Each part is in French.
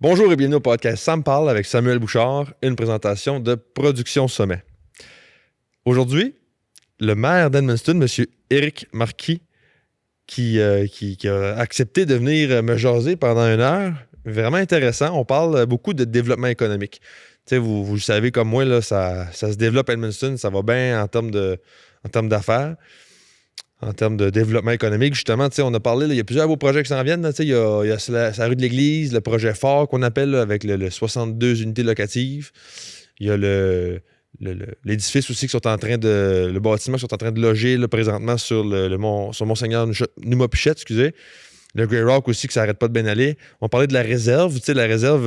Bonjour et bienvenue au podcast Ça me parle avec Samuel Bouchard, une présentation de Production Sommet. Aujourd'hui, le maire d'Edmundston, M. Éric Marquis, qui a accepté de venir me jaser pendant 1 heure. Vraiment intéressant. On parle beaucoup de développement économique. Tu sais, vous le savez comme moi, là, ça se développe à Edmundston, ça va bien en termes d'affaires. En termes de développement économique, justement, on a parlé, là, il y a plusieurs beaux projets qui s'en viennent. Là, il y a la rue de l'Église, le projet fort qu'on appelle là, avec le 62 unités locatives. Il y a l'édifice aussi qui sont en train de. Le bâtiment qui sont en train de loger là, présentement sur sur Monseigneur Numa-Pichette, excusez. Le Grey Rock aussi qui s'arrête pas de bien aller. On parlait de la réserve, la réserve,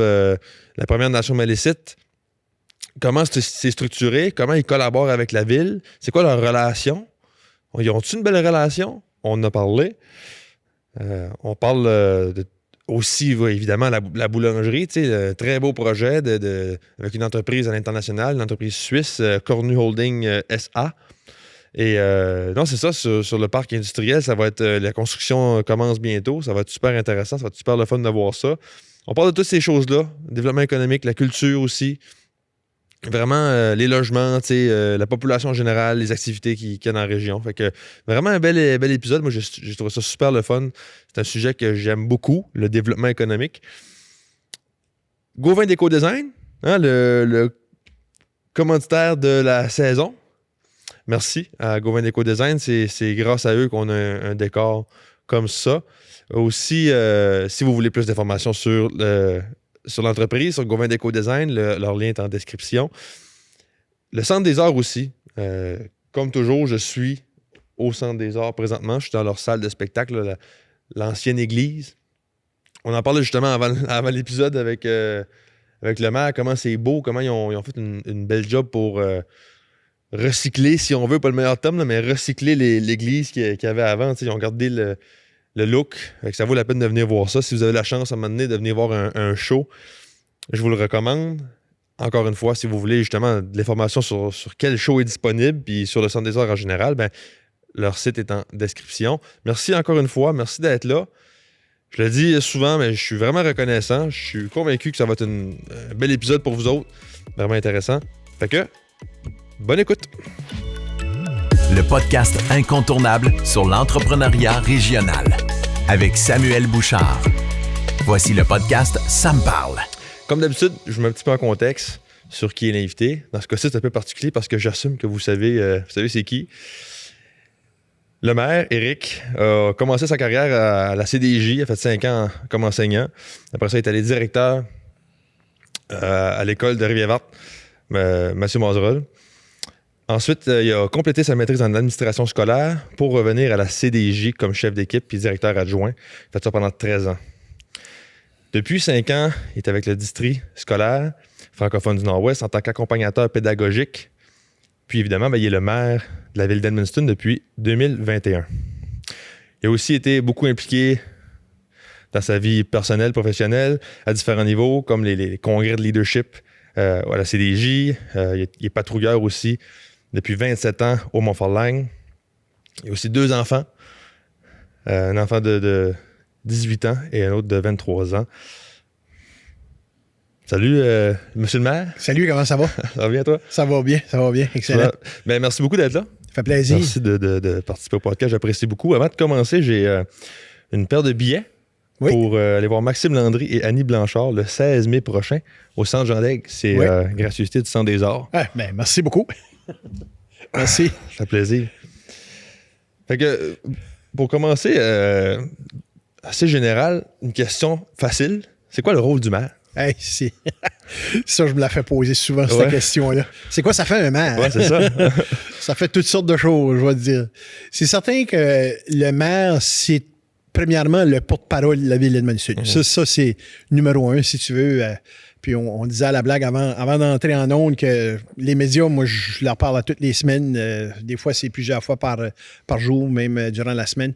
la Première Nation Malécite. Comment c'est structuré, comment ils collaborent avec la ville, c'est quoi leur relation? Ils ont-ils une belle relation? On en a parlé. On parle aussi, évidemment, la boulangerie. Un très beau projet avec une entreprise à l'international, une entreprise suisse, Cornu Holding SA. Et non, c'est ça, sur le parc industriel, ça va être la construction commence bientôt. Ça va être super intéressant, ça va être super le fun de voir ça. On parle de toutes ces choses-là. Développement économique, la culture aussi. Vraiment, les logements, la population en général, les activités qu'il y a dans la région. Fait que vraiment un bel épisode. Moi, j'ai trouvé ça super le fun. C'est un sujet que j'aime beaucoup, le développement économique. Gauvin Déco-Design, hein, le commanditaire de la saison. Merci à Gauvin Déco-Design. C'est grâce à eux qu'on a un décor comme ça. Aussi, si vous voulez plus d'informations sur l'entreprise, sur Gauvin Déco-Design, leur lien est en description. Le Centre des Arts aussi. Comme toujours, je suis au Centre des Arts présentement. Je suis dans leur salle de spectacle, là, l'ancienne église. On en parlait justement avant l'épisode avec le maire, comment c'est beau, comment ils ont fait une belle job pour recycler, si on veut, pas le meilleur terme, là, mais recycler l'église qu'il y avait avant. Ils ont gardé le look. Ça vaut la peine de venir voir ça. Si vous avez la chance à un moment donné de venir voir un show, je vous le recommande. Encore une fois, si vous voulez justement de l'information sur quel show est disponible, puis sur le Centre des Arts en général, ben, leur site est en description. Merci encore une fois. Merci d'être là. Je le dis souvent, mais je suis vraiment reconnaissant. Je suis convaincu que ça va être un bel épisode pour vous autres. Vraiment intéressant. Fait que, bonne écoute. Le podcast incontournable sur l'entrepreneuriat régional avec Samuel Bouchard. Voici le podcast Ça me parle. Comme d'habitude, je vous mets un petit peu en contexte sur qui est l'invité. Dans ce cas-ci, c'est un peu particulier parce que j'assume que vous savez c'est qui. Le maire, Éric, a commencé sa carrière à la CDJ. Il a fait 5 ans comme enseignant. Après ça, il est allé directeur à l'école de Rivière-Verte, Mathieu Mazerolle. Ensuite, il a complété sa maîtrise en administration scolaire pour revenir à la CDJ comme chef d'équipe puis directeur adjoint. Il a fait ça pendant 13 ans. Depuis 5 ans, il est avec le district scolaire francophone du Nord-Ouest en tant qu'accompagnateur pédagogique. Puis évidemment, il est le maire de la ville d'Edmundston depuis 2021. Il a aussi été beaucoup impliqué dans sa vie personnelle, professionnelle, à différents niveaux, comme les congrès de leadership à la CDJ. Il est patrouilleur aussi depuis 27 ans au Mont-Forlane. Il a aussi 2 enfants. Un enfant de 18 ans et un autre de 23 ans. Salut, monsieur le maire. Salut, comment ça va? Ça va bien, toi? Ça va bien, excellent. Ben, merci beaucoup d'être là. Ça fait plaisir. Merci de participer au podcast, j'apprécie beaucoup. Avant de commencer, j'ai une paire de billets pour aller voir Maxime Landry et Annie Blanchard le 16 mai prochain au Centre Jean Daigues. C'est gracieuseté du Centre des Arts. Ah, ben, merci beaucoup. Merci. Ça fait plaisir. Fait que, pour commencer, assez général, une question facile. C'est quoi le rôle du maire? Hey, ça, je me la fais poser souvent, cette question-là. C'est quoi ça fait un maire? Ouais, c'est ça. Ça fait toutes sortes de choses, je vais te dire. C'est certain que le maire, c'est premièrement le porte-parole de la ville d'Edmundston. Ça, c'est numéro 1, si tu veux. Puis on disait à la blague avant d'entrer en ondes que les médias, moi, je leur parle à toutes les semaines. Des fois, c'est plusieurs fois par jour, même durant la semaine.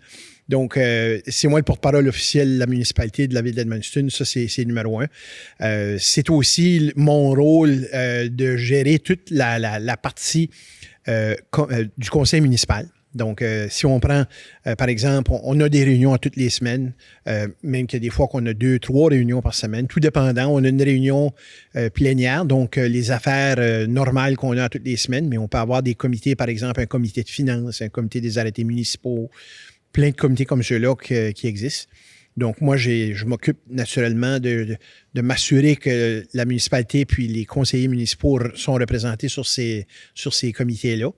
Donc, c'est moi le porte-parole officiel de la municipalité de la ville d'Edmundston. Ça, c'est numéro 1. C'est aussi mon rôle de gérer toute la partie du conseil municipal. Donc, si on prend, par exemple, on a des réunions toutes les semaines, même qu'il y a des fois qu'on a 2, 3 réunions par semaine, tout dépendant. On a une réunion plénière, donc les affaires normales qu'on a toutes les semaines, mais on peut avoir des comités, par exemple, un comité de finances, un comité des arrêtés municipaux, plein de comités comme ceux-là qui existent. Donc, moi, je m'occupe naturellement de m'assurer que la municipalité puis les conseillers municipaux sont représentés sur ces comités-là.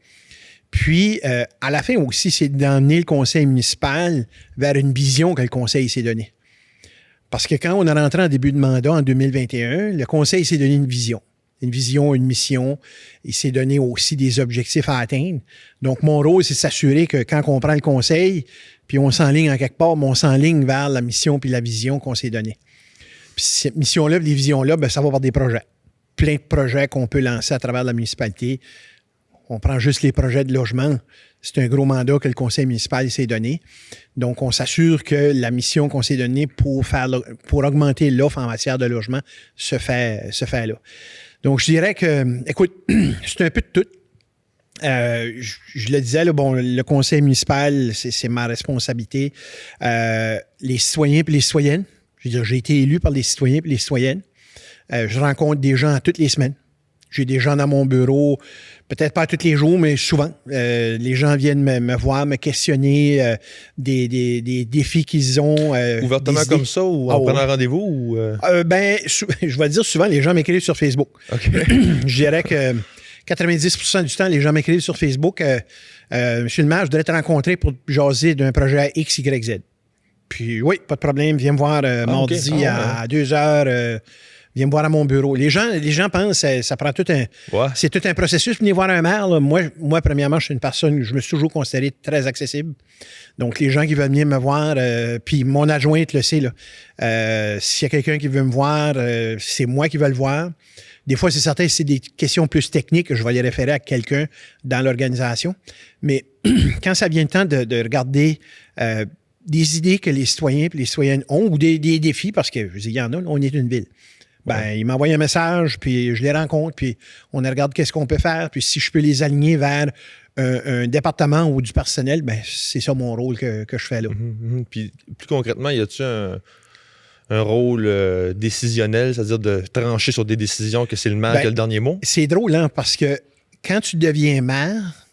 Puis, à la fin aussi, c'est d'emmener le conseil municipal vers une vision que le conseil s'est donnée. Parce que quand on est rentré en début de mandat en 2021, le conseil s'est donné une vision, une mission. Il s'est donné aussi des objectifs à atteindre. Donc, mon rôle, c'est de s'assurer que quand on prend le conseil, puis on s'enligne en quelque part, mais on s'enligne vers la mission puis la vision qu'on s'est donnée. Puis cette mission-là, les visions-là, bien, ça va par des projets. Plein de projets qu'on peut lancer à travers la municipalité. On prend juste les projets de logement. C'est un gros mandat que le conseil municipal s'est donné. Donc, on s'assure que la mission qu'on s'est donnée pour augmenter l'offre en matière de logement se fait là. Donc, je dirais que, écoute, c'est un peu de tout. Je le disais, là, bon, le conseil municipal, c'est ma responsabilité. Les citoyens et les citoyennes, je veux dire, j'ai été élu par les citoyens et les citoyennes. Je rencontre des gens toutes les semaines. J'ai des gens dans mon bureau, peut-être pas tous les jours, mais souvent. Les gens viennent me voir, me questionner des défis qu'ils ont. Ouvertement comme ça ou en prenant rendez-vous? Ou je vais dire souvent, les gens m'écrivent sur Facebook. Okay. Je dirais que 90% du temps, les gens m'écrivent sur Facebook. Monsieur le maire, je voudrais te rencontrer pour jaser d'un projet X, Y, Z. Puis oui, pas de problème, viens me voir mardi à 2h. Viens me voir à mon bureau. Les gens pensent que ça prend c'est tout un processus pour venir voir un maire. Là. Moi, premièrement, je suis une personne, je me suis toujours considéré très accessible. Donc, les gens qui veulent venir me voir, puis mon adjointe le sait, là. S'il y a quelqu'un qui veut me voir, c'est moi qui vais le voir. Des fois, c'est certain, c'est des questions plus techniques, je vais les référer à quelqu'un dans l'organisation. Mais quand ça vient le temps de regarder des idées que les citoyens et les citoyennes ont ou des défis, parce qu'il y en a, là, on est une ville. Ils m'envoient un message, puis je les rencontre, puis on regarde qu'est-ce qu'on peut faire, puis si je peux les aligner vers un département ou du personnel, c'est ça mon rôle que je fais là. Puis plus concrètement, y a-tu un rôle décisionnel, c'est-à-dire de trancher sur des décisions que c'est le maire qui a le dernier mot? C'est drôle, hein, parce que quand tu deviens maire,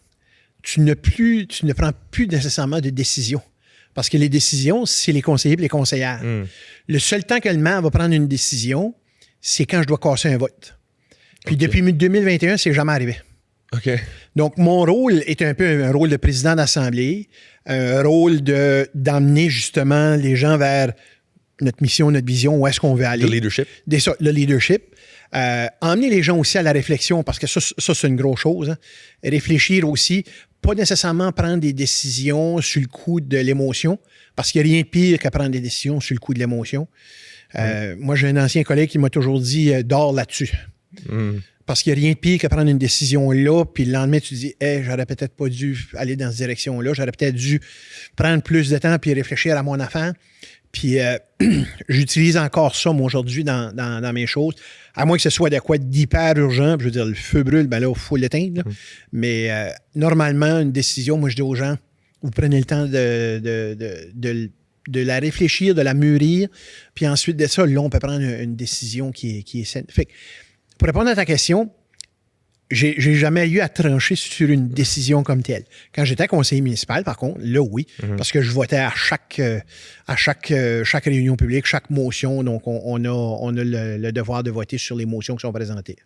tu ne prends plus nécessairement de décisions. Parce que les décisions, c'est les conseillers et les conseillères. Le seul temps que le maire va prendre une décision, c'est quand je dois casser un vote. Puis depuis 2021, c'est jamais arrivé. OK. Donc, mon rôle est un peu un rôle de président d'assemblée, un rôle d'emmener justement les gens vers notre mission, notre vision, où est-ce qu'on veut aller. Le leadership. Le leadership. Emmener les gens aussi à la réflexion, parce que ça c'est une grosse chose. Hein. Réfléchir aussi, pas nécessairement prendre des décisions sur le coup de l'émotion, parce qu'il n'y a rien de pire qu'à prendre des décisions sur le coup de l'émotion. Moi, j'ai un ancien collègue qui m'a toujours dit « dors là-dessus ». Parce qu'il n'y a rien de pire qu'à prendre une décision là, puis le lendemain, tu te dis hey, « j'aurais peut-être pas dû aller dans cette direction-là, j'aurais peut-être dû prendre plus de temps puis réfléchir à mon affaire ». Puis j'utilise encore ça, moi, aujourd'hui, dans mes choses. À moins que ce soit de quoi d'hyper urgent, je veux dire, le feu brûle, ben là, il faut l'éteindre. Mais normalement, une décision, moi, je dis aux gens, vous prenez le temps de la réfléchir, de la mûrir, puis ensuite de ça, là, on peut prendre une décision qui est saine. Fait que, pour répondre à ta question, j'ai jamais eu à trancher sur une décision comme telle. Quand j'étais conseiller municipal, par contre, là, oui, parce que je votais à chaque réunion publique, chaque motion, donc on a le devoir de voter sur les motions qui sont présentées.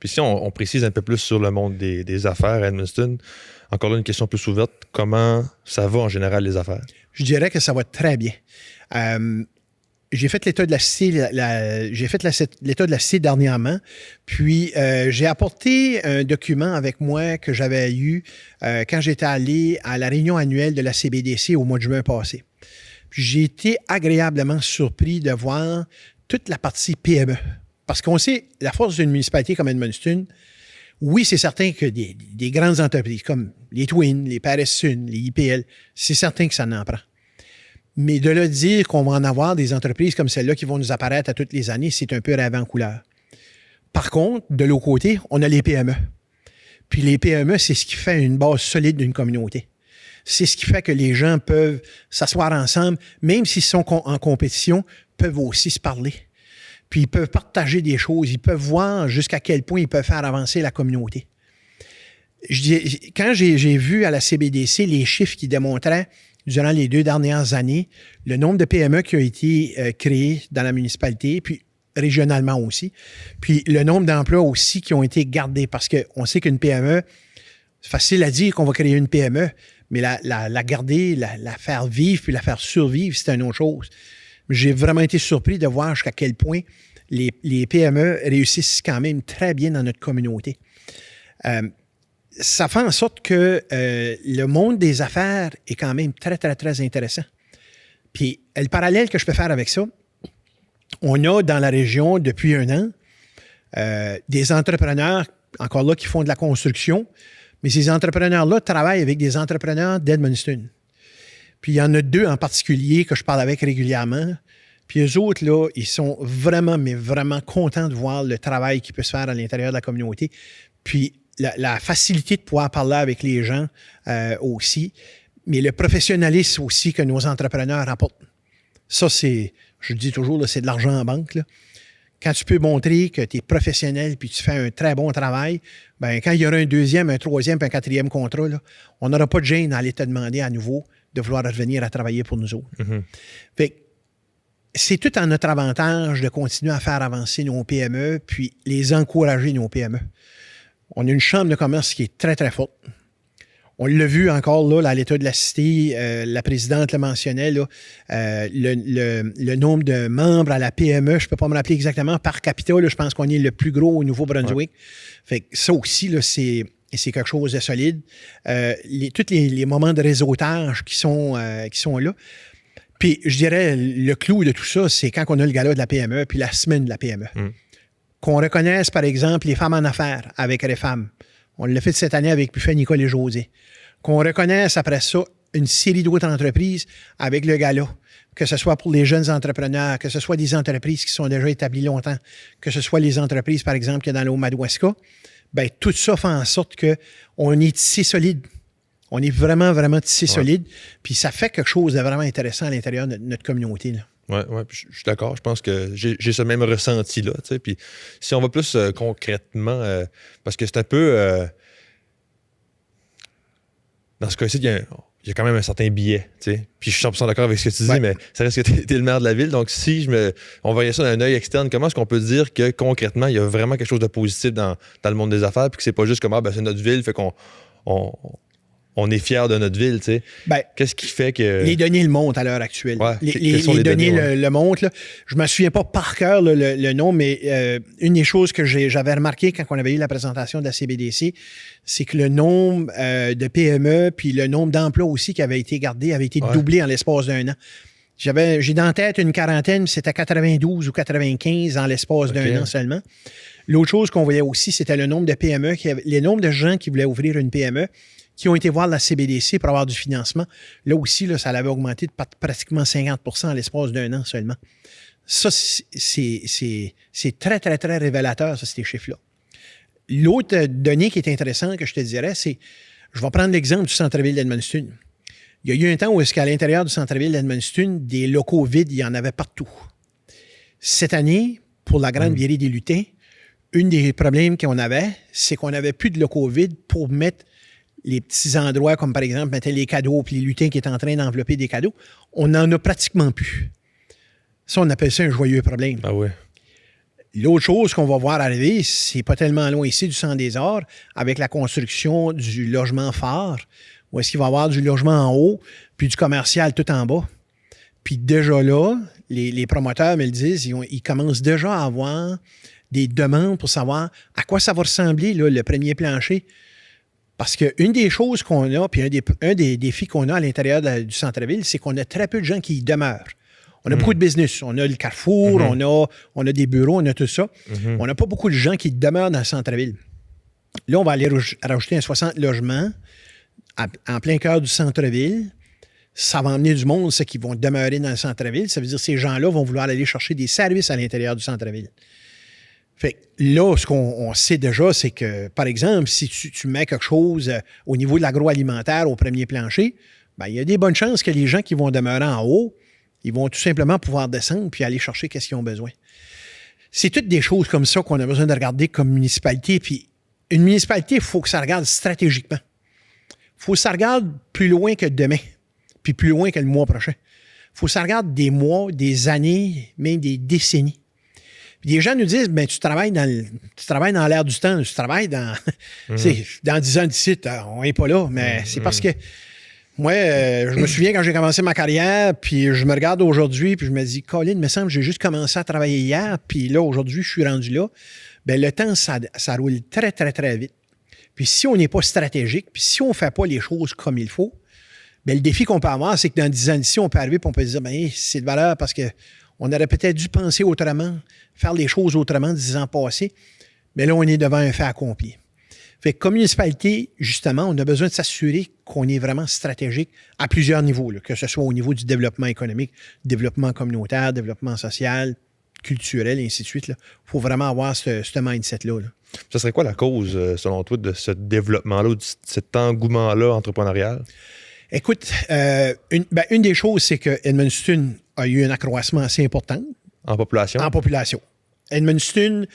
Puis si on précise un peu plus sur le monde des affaires à Edmundston, encore là, une question plus ouverte, comment ça va en général, les affaires? Je dirais que ça va très bien. J'ai fait l'état de la cité, l'état de la cité dernièrement, puis j'ai apporté un document avec moi que j'avais eu quand j'étais allé à la réunion annuelle de la CBDC au mois de juin passé. Puis j'ai été agréablement surpris de voir toute la partie PME. Parce qu'on sait, la force d'une municipalité comme Edmundston, oui, c'est certain que des grandes entreprises comme les Twins, les Paris-Sun, les IPL, c'est certain que ça en prend. Mais de le dire qu'on va en avoir des entreprises comme celle-là qui vont nous apparaître à toutes les années, c'est un peu rêve en couleur. Par contre, de l'autre côté, on a les PME. Puis les PME, c'est ce qui fait une base solide d'une communauté. C'est ce qui fait que les gens peuvent s'asseoir ensemble, même s'ils sont en compétition, peuvent aussi se parler. Puis ils peuvent partager des choses, ils peuvent voir jusqu'à quel point ils peuvent faire avancer la communauté. Quand j'ai vu à la CBDC les chiffres qui démontraient, durant les 2 dernières années, le nombre de PME qui ont été créés dans la municipalité, puis régionalement aussi, puis le nombre d'emplois aussi qui ont été gardés, parce qu'on sait qu'une PME, c'est facile à dire qu'on va créer une PME, mais la garder, la faire vivre, puis la faire survivre, c'est une autre chose. J'ai vraiment été surpris de voir jusqu'à quel point les PME réussissent quand même très bien dans notre communauté. Ça fait en sorte que le monde des affaires est quand même très, très, très intéressant. Puis, le parallèle que je peux faire avec ça, on a dans la région, depuis 1 an, des entrepreneurs, encore là, qui font de la construction, mais ces entrepreneurs-là travaillent avec des entrepreneurs d'Edmundston. Puis, il y en a 2 en particulier que je parle avec régulièrement. Puis, eux autres, là, ils sont vraiment, mais vraiment contents de voir le travail qui peut se faire à l'intérieur de la communauté. Puis, la facilité de pouvoir parler avec les gens aussi, mais le professionnalisme aussi que nos entrepreneurs apportent. Ça, je dis toujours, là, c'est de l'argent en banque. Là. Quand tu peux montrer que tu es professionnel puis tu fais un très bon travail, bien, quand il y aura un 2e, un 3e puis un 4e contrat, là, on n'aura pas de gêne à aller te demander à nouveau de vouloir revenir à travailler pour nous autres. Mm-hmm. Fait que c'est tout en notre avantage de continuer à faire avancer nos PME puis les encourager, nos PME. On a une chambre de commerce qui est très, très forte. On l'a vu encore là, à l'État de la Cité, la présidente le mentionnait, là, le nombre de membres à la PME, je ne peux pas me rappeler exactement, par capita, là, je pense qu'on est le plus gros au Nouveau-Brunswick. Ouais. Fait que ça aussi, là, c'est quelque chose de solide. Tous les moments de réseautage qui sont là. Puis, je dirais, le clou de tout ça, c'est quand on a le gala de la PME, puis la semaine de la PME. Qu'on reconnaisse, par exemple, les femmes en affaires avec Refam. On l'a fait cette année avec Buffet Nicole et José. Qu'on reconnaisse après ça une série d'autres entreprises avec le gala. Que ce soit pour les jeunes entrepreneurs, que ce soit des entreprises qui sont déjà établies longtemps, que ce soit les entreprises, par exemple, qu'il y a dans le Haut-Madawaska. Bien, tout ça fait en sorte qu'on est tissé solide. On est vraiment, vraiment tissé solide. Puis ça fait quelque chose de vraiment intéressant à l'intérieur de notre communauté, là. Oui, je suis d'accord. Je pense que j'ai ce même ressenti-là. Puis si on va plus concrètement, parce que c'est un peu... dans ce cas-ci, il y a quand même un certain biais. T'sais. Puis je suis 100% d'accord avec ce que tu dis, mais ça reste que tu es le maire de la ville. Donc si on voyait ça d'un œil externe, comment est-ce qu'on peut dire que concrètement, il y a vraiment quelque chose de positif dans le monde des affaires, puis que c'est pas juste comme c'est notre ville, fait qu'on on est fiers de notre ville, tu sais. Ben, qu'est-ce qui fait que... Les données le montrent à l'heure actuelle. Ouais, les données le montrent. Là. Je ne me souviens pas par cœur le nom, mais une des choses que j'avais remarqué quand on avait eu la présentation de la CBDC, c'est que le nombre de PME puis le nombre d'emplois aussi qui avaient été gardés avait été doublé en l'espace d'1 an. J'ai dans la tête une quarantaine, c'était 92 ou 95 en l'espace d'1 an seulement. L'autre chose qu'on voyait aussi, c'était le nombre de PME, le nombre de gens qui voulaient ouvrir une PME, qui ont été voir la CBDC pour avoir du financement. Là aussi, ça l'avait augmenté de pratiquement 50% en l'espace d'1 an seulement. Ça, c'est très, très, très révélateur, ça, ces chiffres-là. L'autre donnée qui est intéressante que je te dirais, c'est, je vais prendre l'exemple du centre-ville d'Edmundston. Il y a eu un temps où est-ce qu'à l'intérieur du centre-ville d'Edmundston, des locaux vides, il y en avait partout. Cette année, pour la grande virée des lutins, un des problèmes qu'on avait, c'est qu'on n'avait plus de locaux vides pour mettre les petits endroits, comme par exemple, mettre les cadeaux, puis les lutins qui étaient en train d'envelopper des cadeaux. On n'en a pratiquement plus. Ça, on appelle ça un joyeux problème. Ah ouais. L'autre chose qu'on va voir arriver, c'est pas tellement loin ici du Centre des Arts, avec la construction du logement phare, où est-ce qu'il va y avoir du logement en haut, puis du commercial tout en bas. Puis déjà là, les promoteurs me le disent, ils commencent déjà à avoir des demandes pour savoir à quoi ça va ressembler, là, le premier plancher. Parce qu'une des choses qu'on a, puis un des défis qu'on a à l'intérieur du centre-ville, c'est qu'on a très peu de gens qui y demeurent. On a beaucoup de business. On a le Carrefour, on a des bureaux, on a tout ça. On n'a pas beaucoup de gens qui demeurent dans le centre-ville. Là, on va aller rajouter un 60 logements en plein cœur du centre-ville. Ça va emmener du monde, ceux qui vont demeurer dans le centre-ville. Ça veut dire que ces gens-là vont vouloir aller chercher des services à l'intérieur du centre-ville. Fait que là, ce qu'on sait déjà, c'est que, par exemple, si tu mets quelque chose au niveau de l'agroalimentaire au premier plancher, ben, il y a des bonnes chances que les gens qui vont demeurer en haut, ils vont tout simplement pouvoir descendre puis aller chercher ce qu'ils ont besoin. C'est toutes des choses comme ça qu'on a besoin de regarder comme municipalité. Puis une municipalité, il faut que ça regarde stratégiquement. Il faut que ça regarde plus loin que demain, puis plus loin que le mois prochain. Il faut que ça regarde des mois, des années, même des décennies. Puis les gens nous disent, ben tu travailles dans l'air du temps, tu travailles dans, dans 10 ans d'ici, on n'est pas là, mais c'est parce que moi, je me souviens quand j'ai commencé ma carrière, puis je me regarde aujourd'hui, puis je me dis, Colin, il me semble que j'ai juste commencé à travailler hier, puis là, aujourd'hui, je suis rendu là. Bien, le temps, ça roule très, très, très vite. Puis si on n'est pas stratégique, puis si on ne fait pas les choses comme il faut, bien, le défi qu'on peut avoir, c'est que dans 10 ans d'ici, on peut arriver et on peut se dire, bien, c'est de valeur parce qu'on aurait peut-être dû penser autrement, faire les choses autrement 10 ans passés. Mais là, on est devant un fait accompli. Fait que comme municipalité, justement, on a besoin de s'assurer qu'on est vraiment stratégique à plusieurs niveaux, là, que ce soit au niveau du développement économique, développement communautaire, développement social, culturel, et ainsi de suite. Il faut vraiment avoir ce mindset-là. Là. Ça serait quoi la cause, selon toi, de ce développement-là, de cet engouement-là entrepreneurial? Écoute, une des choses, c'est que Edmundston a eu un accroissement assez important. En population? En population. Edmundston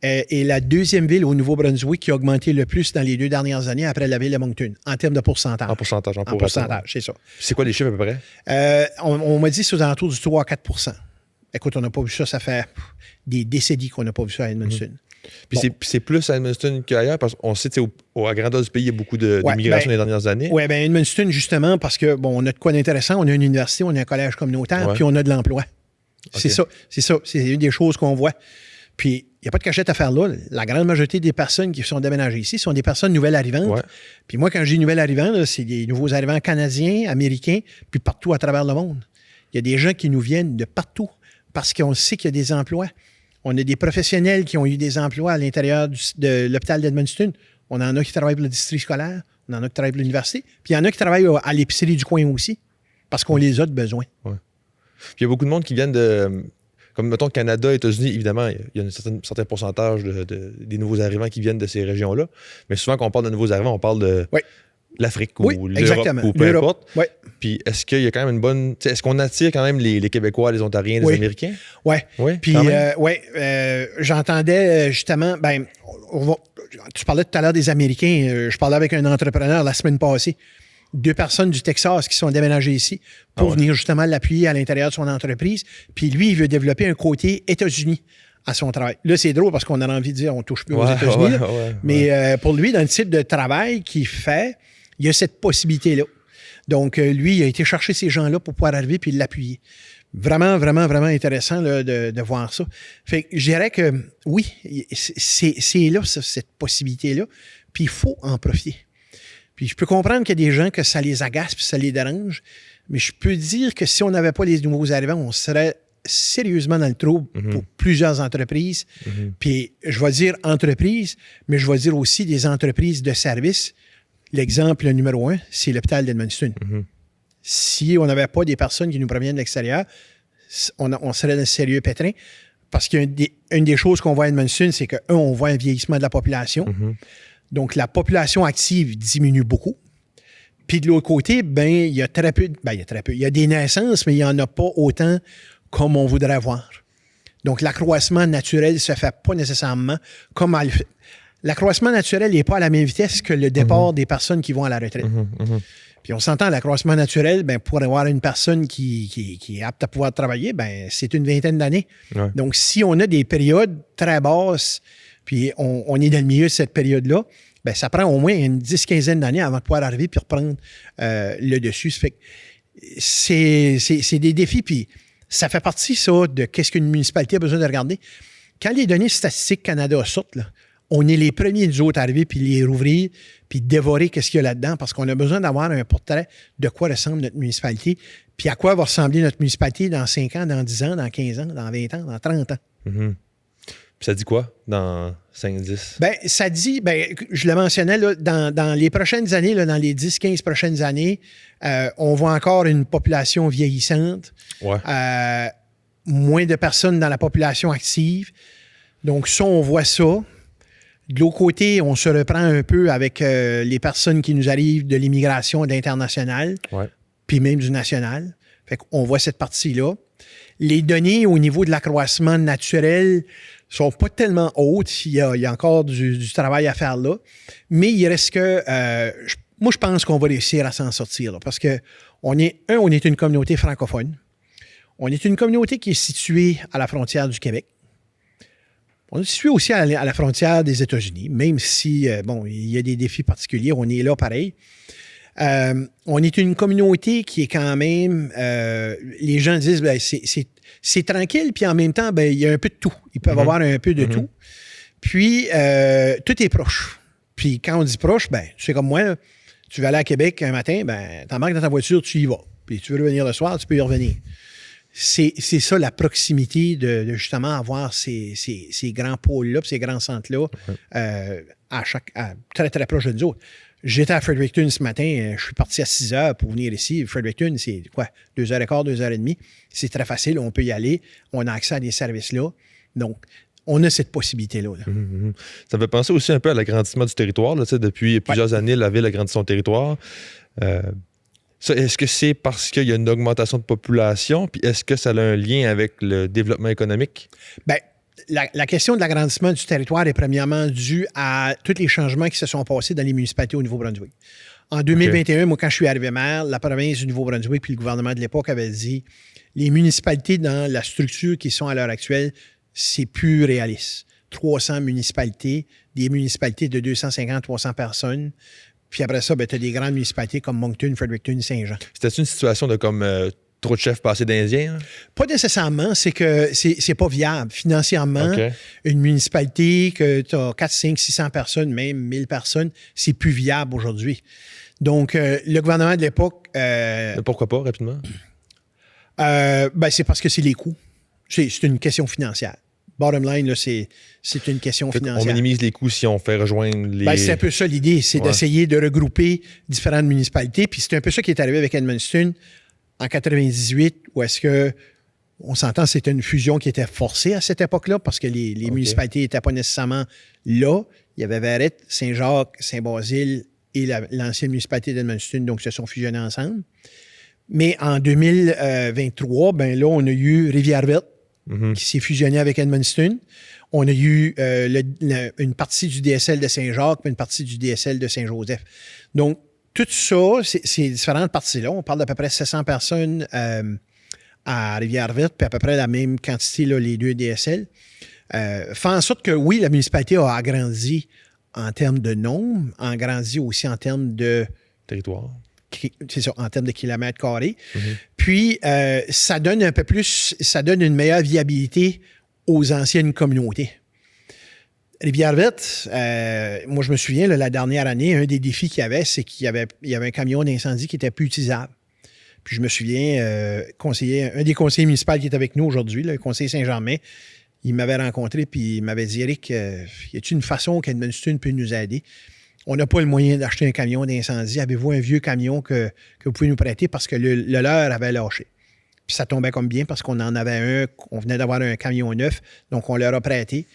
est la deuxième ville au Nouveau-Brunswick qui a augmenté le plus dans les 2 dernières années après la ville de Moncton, en termes de pourcentage. En pourcentage, en pourcentage, c'est ça. C'est quoi les chiffres à peu près? On m'a dit c'est aux alentours du 3 à 4 %. Écoute, on n'a pas vu ça, ça fait des décennies qu'on n'a pas vu ça à Edmundston. Puis c'est plus à Edmundston qu'ailleurs, parce qu'on sait à grandeur du pays, il y a beaucoup d'immigration les dernières années. Oui, bien Edmundston, justement, parce que on a de quoi d'intéressant, on a une université, on a un collège communautaire, puis on a de l'emploi. Okay. C'est ça. C'est une des choses qu'on voit. Puis, il n'y a pas de cachette à faire là. La grande majorité des personnes qui sont déménagées ici sont des personnes nouvelles arrivantes. Ouais. Puis moi, quand je dis nouvelles arrivantes, c'est des nouveaux arrivants canadiens, américains, puis partout à travers le monde. Il y a des gens qui nous viennent de partout parce qu'on sait qu'il y a des emplois. On a des professionnels qui ont eu des emplois à l'intérieur de l'hôpital d'Edmundston. On en a qui travaillent pour le district scolaire, on en a qui travaillent pour l'université, puis il y en a qui travaillent à l'épicerie du coin aussi, parce qu'on les a de besoin. Ouais. Puis il y a beaucoup de monde qui viennent de... Comme, mettons, Canada, États-Unis, évidemment, il y a un certain pourcentage des nouveaux arrivants qui viennent de ces régions-là. Mais souvent, quand on parle de nouveaux arrivants, on parle de l'Afrique ou l'Europe ou peu importe. Oui. Puis est-ce qu'il y a quand même une bonne... Est-ce qu'on attire quand même les Québécois, les Ontariens, les Américains? Oui. Puis, j'entendais justement... tu parlais tout à l'heure des Américains. Je parlais avec un entrepreneur la semaine passée. 2 personnes du Texas qui sont déménagées ici pour venir justement l'appuyer à l'intérieur de son entreprise. Puis lui, il veut développer un côté États-Unis à son travail. Là, c'est drôle parce qu'on a envie de dire on touche plus aux États-Unis. Mais pour lui, dans le type de travail qu'il fait, il y a cette possibilité-là. Donc, lui, il a été chercher ces gens-là pour pouvoir arriver puis l'appuyer. Vraiment, vraiment, vraiment intéressant là, de voir ça. Fait que je dirais que oui, c'est là, cette possibilité-là. Puis il faut en profiter. Puis je peux comprendre qu'il y a des gens que ça les agace puis ça les dérange, mais je peux dire que si on n'avait pas les nouveaux arrivants, on serait sérieusement dans le trouble pour plusieurs entreprises. Puis je vais dire entreprises, mais je vais dire aussi des entreprises de services. L'exemple numéro 1, c'est l'hôpital d'Edmundston. Si on n'avait pas des personnes qui nous proviennent de l'extérieur, on serait dans un sérieux pétrin. Parce qu'une des choses qu'on voit à Edmundston, c'est que, on voit un vieillissement de la population. Donc, la population active diminue beaucoup. Puis de l'autre côté, il y a très peu. Il y a des naissances, mais il n'y en a pas autant comme on voudrait voir. Donc, l'accroissement naturel ne se fait pas nécessairement comme l'accroissement naturel n'est pas à la même vitesse que le départ des personnes qui vont à la retraite. Puis on s'entend, l'accroissement naturel, pour avoir une personne qui est apte à pouvoir travailler, c'est une 20aine d'années. Ouais. Donc, si on a des périodes très basses, puis on est dans le milieu de cette période-là, ça prend au moins une 10-15aine d'années avant de pouvoir arriver puis reprendre le dessus. Ça fait que c'est des défis, puis ça fait partie, ça, de qu'est-ce qu'une municipalité a besoin de regarder. Quand les données statistiques Canada sortent, là, on est les premiers, nous autres, à arriver puis les rouvrir puis dévorer qu'est-ce qu'il y a là-dedans parce qu'on a besoin d'avoir un portrait de quoi ressemble notre municipalité puis à quoi va ressembler notre municipalité dans 5 ans, dans 10 ans, dans 15 ans, dans 20 ans, dans 30 ans. Ça dit quoi dans 5-10? Ça dit, je le mentionnais, là, dans les prochaines années, là, dans les 10-15 prochaines années, on voit encore une population vieillissante, moins de personnes dans la population active. Donc, ça, on voit ça. De l'autre côté, on se reprend un peu avec les personnes qui nous arrivent de l'immigration et de l'international, puis même du national. Fait qu'on voit cette partie-là. Les données au niveau de l'accroissement naturel sont pas tellement hautes. Il y a encore du travail à faire là. Mais il reste que... moi, je pense qu'on va réussir à s'en sortir. Là, parce que on est une communauté francophone. On est une communauté qui est située à la frontière du Québec. On est situé aussi à la frontière des États-Unis, même si, il y a des défis particuliers, on est là pareil. On est une communauté qui est quand même, les gens disent, c'est tranquille, puis en même temps, il y a un peu de tout. Ils peuvent avoir un peu de tout. Puis, tout est proche. Puis, quand on dit proche, tu sais comme moi, là, tu vas aller à Québec un matin, t'embarques dans ta voiture, tu y vas. Puis, tu veux revenir le soir, tu peux y revenir. C'est ça la proximité de justement avoir ces grands pôles-là, ces grands centres-là, très, très proche de nous autres. J'étais à Fredericton ce matin, je suis parti à 6 heures pour venir ici. Fredericton, c'est quoi? 2h15, 2h30. C'est très facile, on peut y aller. On a accès à des services-là. Donc, on a cette possibilité-là. Là. Ça me fait penser aussi un peu à l'agrandissement du territoire. Là, depuis plusieurs années, la ville agrandit son territoire. Est-ce que c'est parce qu'il y a une augmentation de population? Puis est-ce que ça a un lien avec le développement économique? La question de l'agrandissement du territoire est premièrement due à tous les changements qui se sont passés dans les municipalités au Nouveau-Brunswick. En 2021, moi, quand je suis arrivé maire, la province du Nouveau-Brunswick puis le gouvernement de l'époque avait dit les municipalités dans la structure qui sont à l'heure actuelle, c'est plus réaliste. 300 municipalités, des municipalités de 250-300 personnes. Puis après ça, tu as des grandes municipalités comme Moncton, Fredericton, Saint-Jean. C'était une situation de comme trop de chefs passés d'Indiens? Hein? Pas nécessairement. C'est que c'est pas viable. Financièrement, une municipalité que tu as 4, 5, 600 personnes, même 1000 personnes, c'est plus viable aujourd'hui. Donc, le gouvernement de l'époque... Pourquoi pas, rapidement? C'est parce que c'est les coûts. C'est une question financière. Bottom line, là, c'est une question financière. On minimise les coûts si on fait rejoindre les... c'est un peu ça l'idée, c'est d'essayer de regrouper différentes municipalités. Puis c'est un peu ça qui est arrivé avec Edmundston en 98, où est-ce que, on s'entend, c'était une fusion qui était forcée à cette époque-là, parce que les municipalités n'étaient pas nécessairement là. Il y avait Verrette, Saint-Jacques, Saint-Basile et l'ancienne municipalité d'Edmundston, donc se sont fusionnés ensemble. Mais en 2023, là, on a eu Rivière-Verte, qui s'est fusionné avec Edmundston. On a eu une partie du DSL de Saint-Jacques et une partie du DSL de Saint-Joseph. Donc, tout ça, ces différentes parties-là, on parle d'à peu près 700 personnes à Rivière-Verte, puis à peu près la même quantité, là, les deux DSL, fait en sorte que, oui, la municipalité a agrandi en termes de nombre, a agrandi aussi en termes de... Territoire. C'est ça, en termes de kilomètres carrés. Puis, ça donne un peu plus, ça donne une meilleure viabilité aux anciennes communautés. Rivière-Verte, moi, je me souviens, là, la dernière année, un des défis qu'il y avait, c'est qu'il y avait un camion d'incendie qui était plus utilisable. Puis, je me souviens, un des conseillers municipaux qui est avec nous aujourd'hui, le conseiller Saint-Germain, il m'avait rencontré puis il m'avait dit, Eric, y a-t-il une façon qu'Edmundston peut nous aider? On n'a pas le moyen d'acheter un camion d'incendie. Avez-vous un vieux camion que vous pouvez nous prêter parce que le leur avait lâché? Puis ça tombait comme bien parce qu'on en avait un, on venait d'avoir un camion neuf, donc on leur a prêté.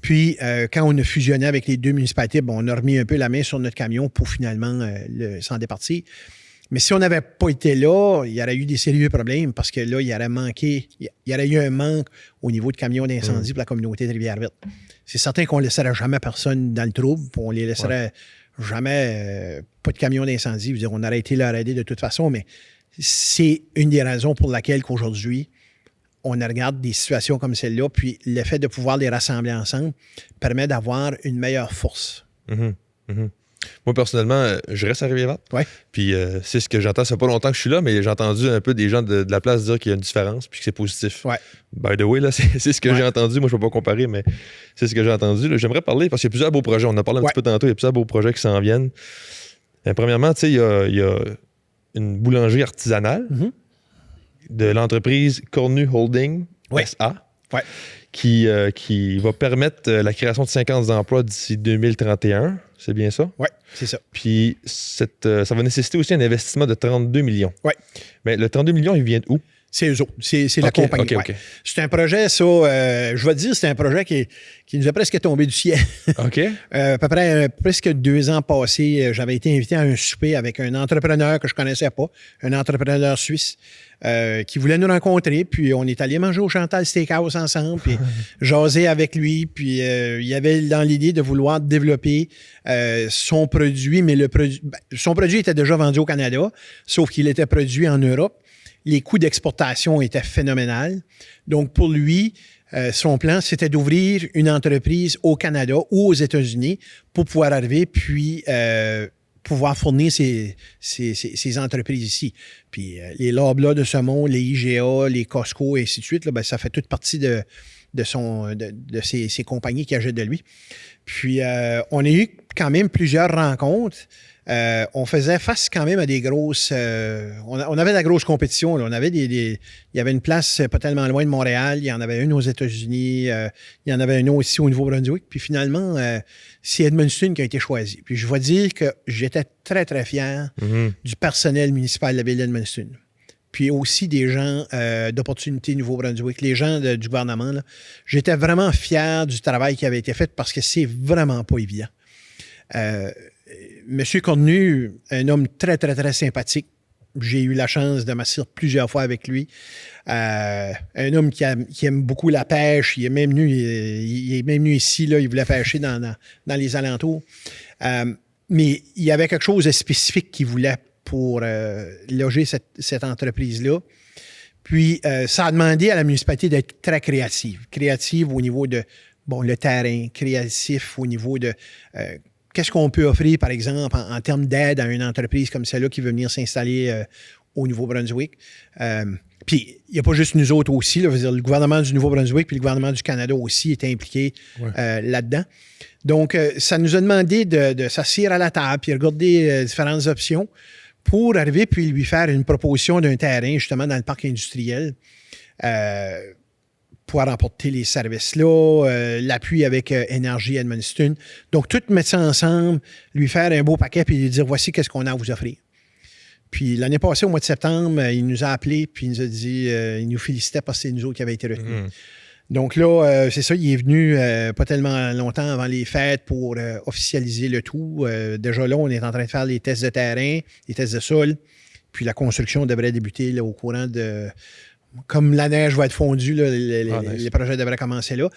Puis quand on a fusionné avec les deux municipalités, on a remis un peu la main sur notre camion pour finalement s'en départir. Mais si on n'avait pas été là, il y aurait eu des sérieux problèmes parce que là, il y aurait eu un manque au niveau de camions d'incendie pour la communauté de Rivière-Verte. C'est certain qu'on ne laisserait jamais personne dans le trouble, puis on les laisserait jamais pas de camions d'incendie. Je veux dire, on aurait été leur aider de toute façon, mais c'est une des raisons pour laquelle qu'aujourd'hui, on regarde des situations comme celle-là, puis le fait de pouvoir les rassembler ensemble permet d'avoir une meilleure force. Moi, personnellement, je reste à Rivière-Verte. Ouais. Puis c'est ce que j'entends. Ça fait pas longtemps que je suis là, mais j'ai entendu un peu des gens de la place dire qu'il y a une différence puis que c'est positif. Ouais. By the way, là, c'est ce que j'ai entendu. Moi, je ne peux pas comparer, mais c'est ce que j'ai entendu. Là, j'aimerais parler parce qu'il y a plusieurs beaux projets. On en a parlé un petit peu tantôt. Il y a plusieurs beaux projets qui s'en viennent. Premièrement, tu sais, il y a une boulangerie artisanale de l'entreprise Cornu Holding SA qui va permettre la création de 50 emplois d'ici 2031. C'est bien ça? Oui, c'est ça. Puis ça va nécessiter aussi un investissement de 32 millions. Oui. Mais le 32 millions, il vient d'où? C'est eux autres. C'est la OK, compagnie. OK, ouais. OK. C'est un projet, ça, je vais te dire, c'est un projet qui nous a presque tombé du ciel. OK. À peu près presque 2 ans passés, j'avais été invité à un souper avec un entrepreneur que je connaissais pas, un entrepreneur suisse, qui voulait nous rencontrer. Puis on est allé manger au Chantal Steakhouse ensemble, puis jaser avec lui. Puis il y avait dans l'idée de vouloir développer son produit, mais son produit était déjà vendu au Canada, sauf qu'il était produit en Europe. Les coûts d'exportation étaient phénoménaux. Donc, pour lui, son plan, c'était d'ouvrir une entreprise au Canada ou aux États-Unis pour pouvoir arriver, puis pouvoir fournir ces entreprises ici. Puis les Loblaws de ce monde, les IGA, les Costco, et ainsi de suite, là, ben, ça fait toute partie de ces compagnies qui achètent de lui. Puis, on a eu quand même plusieurs rencontres. On faisait face quand même à des grosses... on avait de la grosse compétition. Là. On avait il y avait une place pas tellement loin de Montréal. Il y en avait une aux États-Unis. Il y en avait une aussi au Nouveau-Brunswick. Puis finalement, c'est Edmundston qui a été choisi. Puis je vais dire que j'étais très, très fier du personnel municipal de la ville d'Edmundston. Puis aussi des gens d'Opportunité Nouveau-Brunswick, les gens du gouvernement. Là. J'étais vraiment fier du travail qui avait été fait parce que c'est vraiment pas évident. Monsieur Cornu, un homme très, très, très sympathique. J'ai eu la chance de m'asseoir plusieurs fois avec lui. Un homme qui aime beaucoup la pêche. Il est même venu ici, là, il voulait pêcher dans les alentours. Mais il y avait quelque chose de spécifique qu'il voulait pour loger cette entreprise-là. Puis, ça a demandé à la municipalité d'être très créative. Créative au niveau de, le terrain, créatif au niveau de... qu'est-ce qu'on peut offrir, par exemple, en termes d'aide à une entreprise comme celle-là qui veut venir s'installer au Nouveau-Brunswick? Puis, il n'y a pas juste nous autres aussi. Là, je veux dire, le gouvernement du Nouveau-Brunswick puis le gouvernement du Canada aussi est impliqué là-dedans. Donc, ça nous a demandé de s'asseoir à la table puis regarder différentes options pour arriver puis lui faire une proposition d'un terrain, justement, dans le parc industriel. Pouvoir emporter les services-là, l'appui avec Énergie Edmundston. Donc, tout mettre ça ensemble, lui faire un beau paquet puis lui dire, voici qu'est-ce qu'on a à vous offrir. Puis, l'année passée, au mois de septembre, il nous a appelés puis il nous a dit, il nous félicitait parce que c'est nous autres qui avaient été retenus. Donc là, c'est ça, il est venu pas tellement longtemps avant les fêtes pour officialiser le tout. Déjà là, on est en train de faire les tests de terrain, les tests de sol, puis la construction devrait débuter là, au courant de... Comme la neige va être fondue, là, les projets devraient commencer là.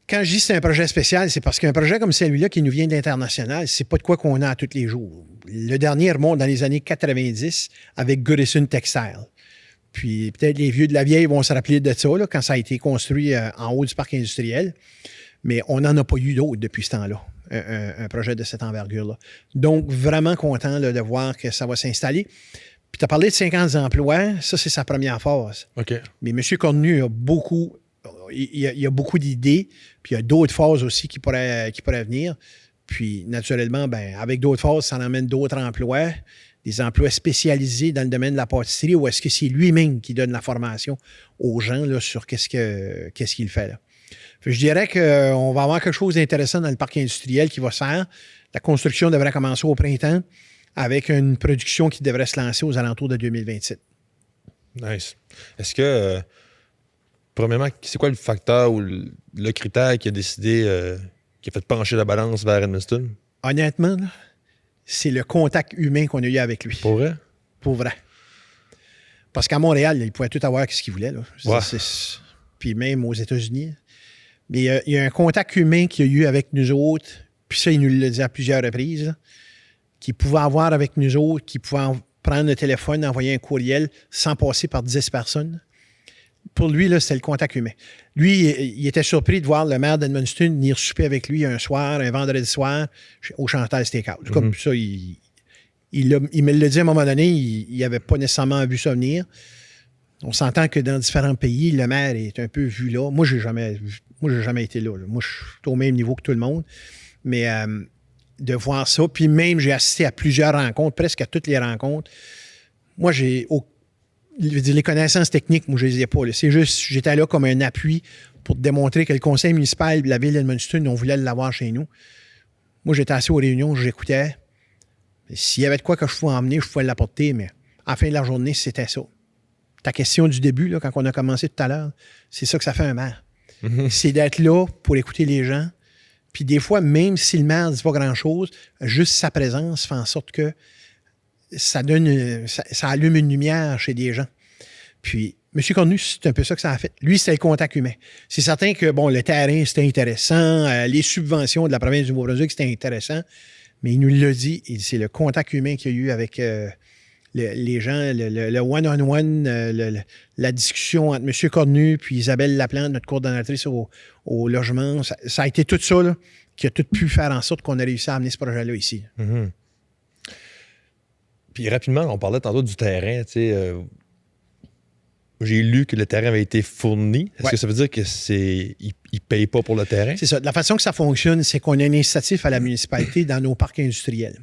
Quand je dis que c'est un projet spécial, c'est parce qu'un projet comme celui-là qui nous vient de l'international, c'est pas de quoi qu'on a à tous les jours. Le dernier remonte dans les années 90 avec Goodison Textile. Puis peut-être les vieux de la vieille vont se rappeler de ça, là, quand ça a été construit en haut du parc industriel. Mais on n'en a pas eu d'autres depuis ce temps-là, un projet de cette envergure-là. Donc, vraiment content là, de voir que ça va s'installer. Puis tu as parlé de 50 emplois, ça, c'est sa première phase. OK. Mais M. Cornu a beaucoup d'idées, puis il y a d'autres phases aussi qui pourraient venir. Puis, naturellement, avec d'autres phases, ça en amène d'autres emplois, des emplois spécialisés dans le domaine de la pâtisserie, ou est-ce que c'est lui-même qui donne la formation aux gens là, sur qu'est-ce qu'il fait là. Je dirais qu'on va avoir quelque chose d'intéressant dans le parc industriel qui va se faire. La construction devrait commencer au printemps, avec une production qui devrait se lancer aux alentours de 2027. Nice. Est-ce que, premièrement, c'est quoi le facteur ou le critère qui a décidé, qui a fait pencher la balance vers Edmundston? Honnêtement, là, c'est le contact humain qu'on a eu avec lui. Pour vrai? Pour vrai. Parce qu'à Montréal, il pouvait tout avoir ce qu'il voulait. Là. Ouais. Puis même aux États-Unis. Mais il y a un contact humain qu'il y a eu avec nous autres, puis ça, il nous l'a dit à plusieurs reprises, là, qu'il pouvait avoir avec nous autres, qu'il pouvait prendre le téléphone, envoyer un courriel sans passer par 10 personnes. Pour lui, là, c'était le contact humain. Lui, il était surpris de voir le maire d'Edmundston venir souper avec lui un vendredi soir, au Chantal Steakhouse. Comme ça, il me l'a dit à un moment donné, il n'avait pas nécessairement vu ça venir. On s'entend que dans différents pays, le maire est un peu vu là. Moi, j'ai jamais été là. Moi, je suis au même niveau que tout le monde. Mais de voir ça, puis même, j'ai assisté à plusieurs rencontres, presque à toutes les rencontres. Moi, les connaissances techniques, moi, je les ai pas. Là. C'est juste, j'étais là comme un appui pour démontrer que le conseil municipal de la ville d'Edmundston, on voulait l'avoir chez nous. Moi, j'étais assis aux réunions, ta question du début, là, quand on a commencé tout à l'heure, c'est ça que ça fait un maire. C'est d'être là pour écouter les gens. Puis des fois, même si le maire ne dit pas grand-chose, juste sa présence fait en sorte que ça allume une lumière chez des gens. Puis, M. Cornu, c'est un peu ça que ça a fait. Lui, c'était le contact humain. C'est certain que, bon, le terrain, c'était intéressant. Les subventions de la province du Nouveau-Brunswick, c'était intéressant. Mais il nous l'a dit, c'est le contact humain qu'il y a eu avec les gens, le one-on-one, la discussion entre M. Cornu puis Isabelle Laplante, notre coordonnatrice au logement. Ça a été tout ça là, qui a tout pu faire en sorte qu'on a réussi à amener ce projet-là ici. Mm-hmm. Puis rapidement, on parlait tantôt du terrain. J'ai lu que le terrain avait été fourni. Est-ce que ça veut dire qu'ils ne payent pas pour le terrain? C'est ça. La façon que ça fonctionne, c'est qu'on a un incitatif à la municipalité dans nos parcs industriels.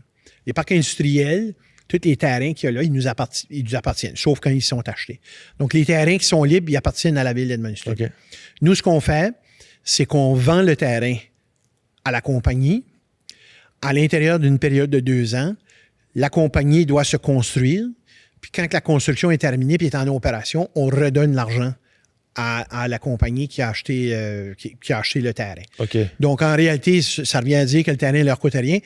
Les parcs industriels, tous les terrains qu'il y a là, ils nous appartiennent, sauf quand ils sont achetés. Donc, les terrains qui sont libres, ils appartiennent à la ville d'Edmundston. Okay. Nous, ce qu'on fait, c'est qu'on vend le terrain à la compagnie. À l'intérieur d'une période de 2 ans, la compagnie doit se construire. Puis quand la construction est terminée et est en opération, on redonne l'argent à la compagnie qui a acheté le terrain. Okay. Donc, en réalité, ça revient à dire que le terrain ne leur coûte rien.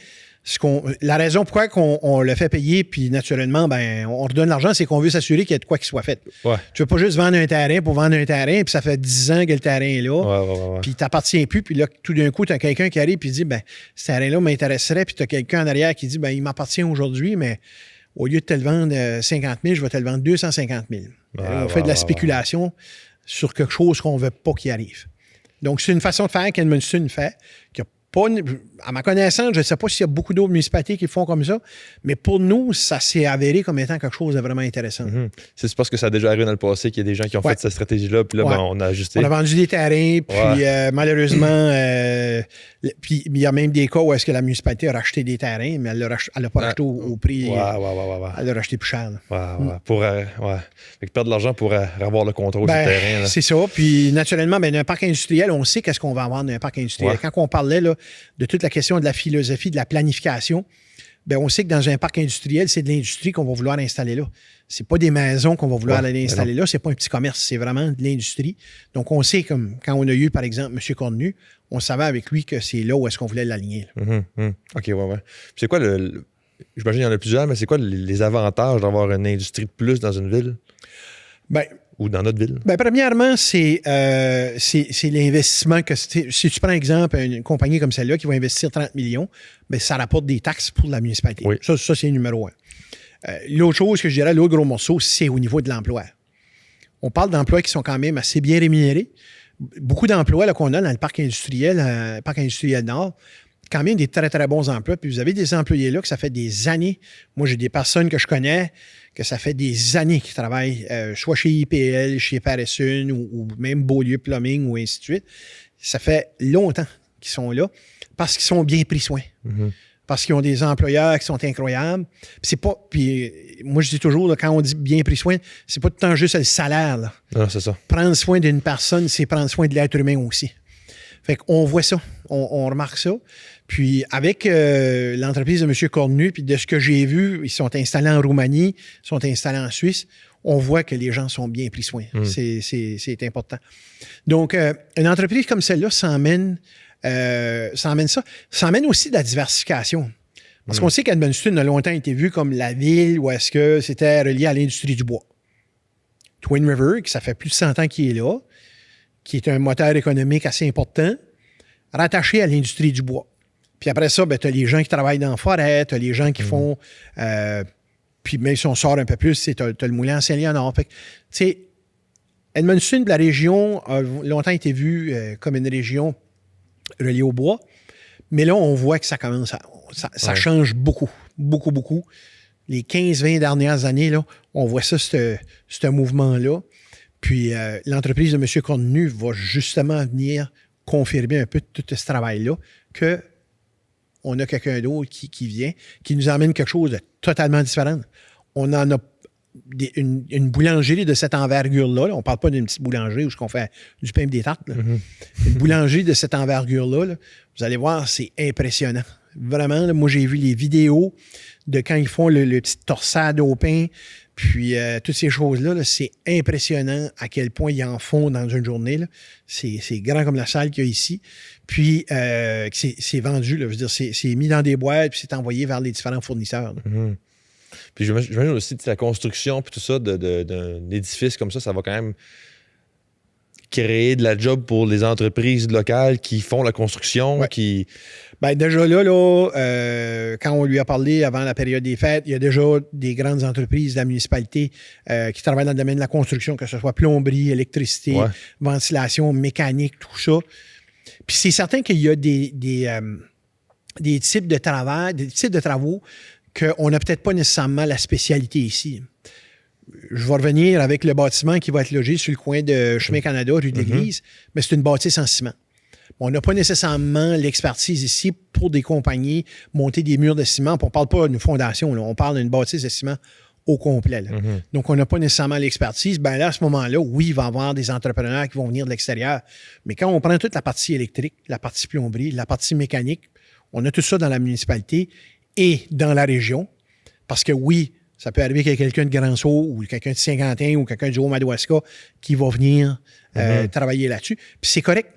La raison pourquoi on le fait payer, puis naturellement, on redonne l'argent, c'est qu'on veut s'assurer qu'il y a de quoi qui soit fait. Ouais. Tu ne veux pas juste vendre un terrain pour vendre un terrain, puis ça fait 10 ans que le terrain est là, puis tu n'appartiens plus, puis là, tout d'un coup, tu as quelqu'un qui arrive et dit, ce terrain-là m'intéresserait, puis tu as quelqu'un en arrière qui dit, il m'appartient aujourd'hui, mais au lieu de te le vendre 50 000, je vais te le vendre 250 000. On fait de la spéculation sur quelque chose qu'on ne veut pas qu'il arrive. Donc, c'est une façon de faire qu'Edmundston fait, qui a pas, à ma connaissance, je ne sais pas s'il y a beaucoup d'autres municipalités qui le font comme ça, mais pour nous, ça s'est avéré comme étant quelque chose de vraiment intéressant. Mm-hmm. C'est parce que ça a déjà arrivé dans le passé qu'il y a des gens qui ont fait cette stratégie-là, puis là, on a ajusté. On a vendu des terrains, puis malheureusement, puis il y a même des cas où est-ce que la municipalité a racheté des terrains, mais elle l'a pas racheté au prix. Elle l'a racheté plus cher. Pour fait que perdre de l'argent pour avoir le contrôle du terrain. Là. C'est ça. Puis naturellement, dans un parc industriel, on sait qu'est-ce qu'on va avoir dans un parc industriel. Quand on parlait là, de toute la question de la philosophie, de la planification, on sait que dans un parc industriel, c'est de l'industrie qu'on va vouloir installer là. C'est pas des maisons qu'on va vouloir aller installer là, c'est pas un petit commerce, c'est vraiment de l'industrie. Donc, on sait, comme quand on a eu, par exemple, M. Cornu, on savait avec lui que c'est là où est-ce qu'on voulait l'aligner. OK, ouais. C'est quoi j'imagine qu'il y en a plusieurs, mais c'est quoi les avantages d'avoir une industrie de plus dans une ville? Ou dans notre ville? Premièrement, c'est l'investissement que... Si tu prends exemple une compagnie comme celle-là qui va investir 30 millions, ça rapporte des taxes pour la municipalité. Oui. Ça, c'est numéro 1. L'autre chose que je dirais, l'autre gros morceau, c'est au niveau de l'emploi. On parle d'emplois qui sont quand même assez bien rémunérés. Beaucoup d'emplois qu'on a dans le parc industriel Nord, quand même des très, très bons emplois. Puis vous avez des employés là que ça fait des années. Moi, j'ai des personnes que je connais que ça fait des années qu'ils travaillent, soit chez IPL, chez Parisson ou même Beaulieu Plumbing ou ainsi de suite. Ça fait longtemps qu'ils sont là parce qu'ils sont bien pris soin. Mm-hmm. Parce qu'ils ont des employeurs qui sont incroyables. Puis moi, je dis toujours, là, quand on dit bien pris soin, c'est pas tout le temps juste le salaire. Là. Non, c'est ça. Prendre soin d'une personne, c'est prendre soin de l'être humain aussi. Fait qu'on voit ça, on remarque ça. Puis avec l'entreprise de M. Cornu, puis de ce que j'ai vu, ils sont installés en Roumanie, ils sont installés en Suisse, on voit que les gens sont bien pris soin. C'est important. Donc, une entreprise comme celle-là s'emmène aussi de la diversification. Parce qu'on sait qu'Edmundston a longtemps été vu comme la ville où est-ce que c'était relié à l'industrie du bois. Twin River, qui ça fait plus de 100 ans qu'il est là, qui est un moteur économique assez important, rattaché à l'industrie du bois. Puis après ça, tu as les gens qui travaillent dans la forêt, tu as les gens qui font... puis même si on sort un peu plus, tu as le moulin en Saint-Léonard. Fait que, tu sais, Edmundston, la région, a longtemps été vue comme une région reliée au bois. Mais là, on voit que ça commence ça change beaucoup, beaucoup, beaucoup. Les 15-20 dernières années, là, on voit ça, ce mouvement-là. Puis l'entreprise de M. Cornu va justement venir confirmer un peu tout ce travail-là, qu'on a quelqu'un d'autre qui vient, qui nous amène quelque chose de totalement différent. On en a une boulangerie de cette envergure-là. On ne parle pas d'une petite boulangerie où on fait du pain et des tartes. Mm-hmm. Une boulangerie de cette envergure-là, là, vous allez voir, c'est impressionnant. Vraiment, là, moi, j'ai vu les vidéos de quand ils font le petit torsade au pain. Puis, toutes ces choses-là, là, c'est impressionnant à quel point ils en font dans une journée. Là. C'est grand comme la salle qu'il y a ici. Puis, c'est vendu. Là, je veux dire, c'est mis dans des boîtes puis c'est envoyé vers les différents fournisseurs. Mm-hmm. Puis, j'imagine aussi la construction puis tout ça d'un édifice comme ça va quand même créer de la job pour les entreprises locales qui font la construction, qui... Bien, déjà là, quand on lui a parlé avant la période des fêtes, il y a déjà des grandes entreprises de la municipalité qui travaillent dans le domaine de la construction, que ce soit plomberie, électricité, ventilation, mécanique, tout ça. Puis c'est certain qu'il y a des types de travail, des types de travaux qu'on n'a peut-être pas nécessairement la spécialité ici. Je vais revenir avec le bâtiment qui va être logé sur le coin de Chemin Canada, rue de l'Église, mais c'est une bâtisse en ciment. On n'a pas nécessairement l'expertise ici pour des compagnies monter des murs de ciment. Puis on ne parle pas d'une fondation, là, on parle d'une bâtisse de ciment au complet. Là. Donc, on n'a pas nécessairement l'expertise. Bien là, à ce moment-là, oui, il va y avoir des entrepreneurs qui vont venir de l'extérieur. Mais quand on prend toute la partie électrique, la partie plomberie, la partie mécanique, on a tout ça dans la municipalité et dans la région. Parce que oui, ça peut arriver qu'il y ait quelqu'un de Grand-Sault ou quelqu'un de Saint-Quentin ou quelqu'un de Haut-Madawaska qui va venir travailler là-dessus. Puis c'est correct.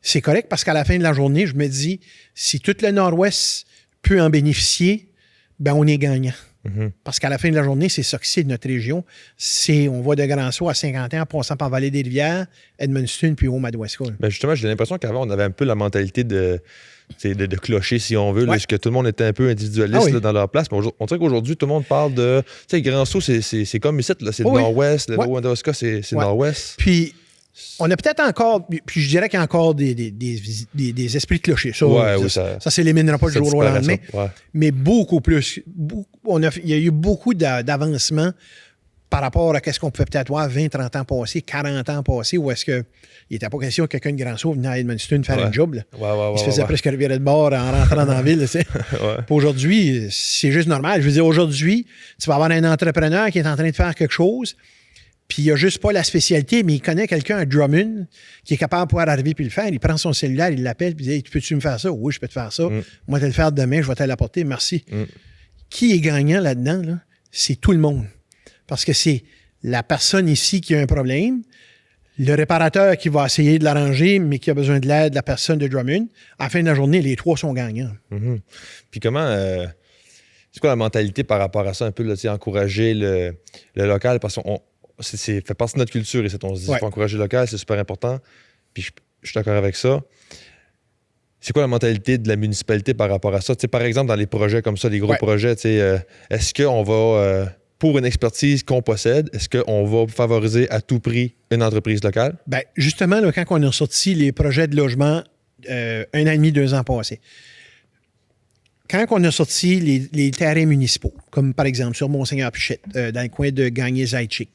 C'est correct parce qu'à la fin de la journée, je me dis, si tout le Nord-Ouest peut en bénéficier, ben on est gagnant. Parce qu'à la fin de la journée, c'est ça que c'est de notre région. On va de Grand-Sault à Saint-Quentin en passant par Vallée-des-Rivières, Edmundston puis Haut-Madawaska. Ben justement, j'ai l'impression qu'avant, on avait un peu la mentalité de clocher, si on veut, là, que tout le monde était un peu individualiste là, dans leur place. Mais on dirait qu'aujourd'hui, tout le monde parle de... Tu sais, Grand-Sault, c'est comme ici, là, c'est le Nord-Ouest, le Haut-Madawaska, c'est le Nord-Ouest. Puis, on a peut-être encore... Puis je dirais qu'il y a encore des esprits de clocher. Ça s'éliminera pas du jour au lendemain. Mais beaucoup plus. Il y a eu beaucoup d'avancements par rapport à ce qu'on pouvait peut-être voir 20, 30 ans passés, 40 ans passés, où est-ce qu'il n'était pas question que quelqu'un de Grand-Sault venait à Edmundston faire un job. Là. Il se faisait presque revirer de bord en rentrant dans la ville. Aujourd'hui, c'est juste normal. Je veux dire, aujourd'hui, tu vas avoir un entrepreneur qui est en train de faire quelque chose, puis il n'a juste pas la spécialité, mais il connaît quelqu'un à Drummond qui est capable de pouvoir arriver puis le faire. Il prend son cellulaire, il l'appelle, puis il dit hey, « Peux-tu me faire ça? » Oui, je peux te faire ça. Moi, je vais te le faire demain, je vais te l'apporter, merci. Qui est gagnant là-dedans? Là? C'est tout le monde. Parce que c'est la personne ici qui a un problème, le réparateur qui va essayer de l'arranger, mais qui a besoin de l'aide de la personne de Drummond. À la fin de la journée, les trois sont gagnants. Puis comment... c'est quoi la mentalité par rapport à ça, un peu, là, encourager le local? Parce que ça fait partie de notre culture, et on se dit qu'il faut encourager le local, c'est super important. Puis je suis d'accord avec ça. C'est quoi la mentalité de la municipalité par rapport à ça? T'sais, par exemple, dans les projets comme ça, les gros projets, est-ce qu'on va... pour une expertise qu'on possède, est-ce qu'on va favoriser à tout prix une entreprise locale? Bien, justement, là, quand on a sorti les projets de logement 1 an et demi, 2 ans passés, quand on a sorti les terrains municipaux, comme par exemple sur Monseigneur-Pichette, dans le coin de Gagné-Zaitchik,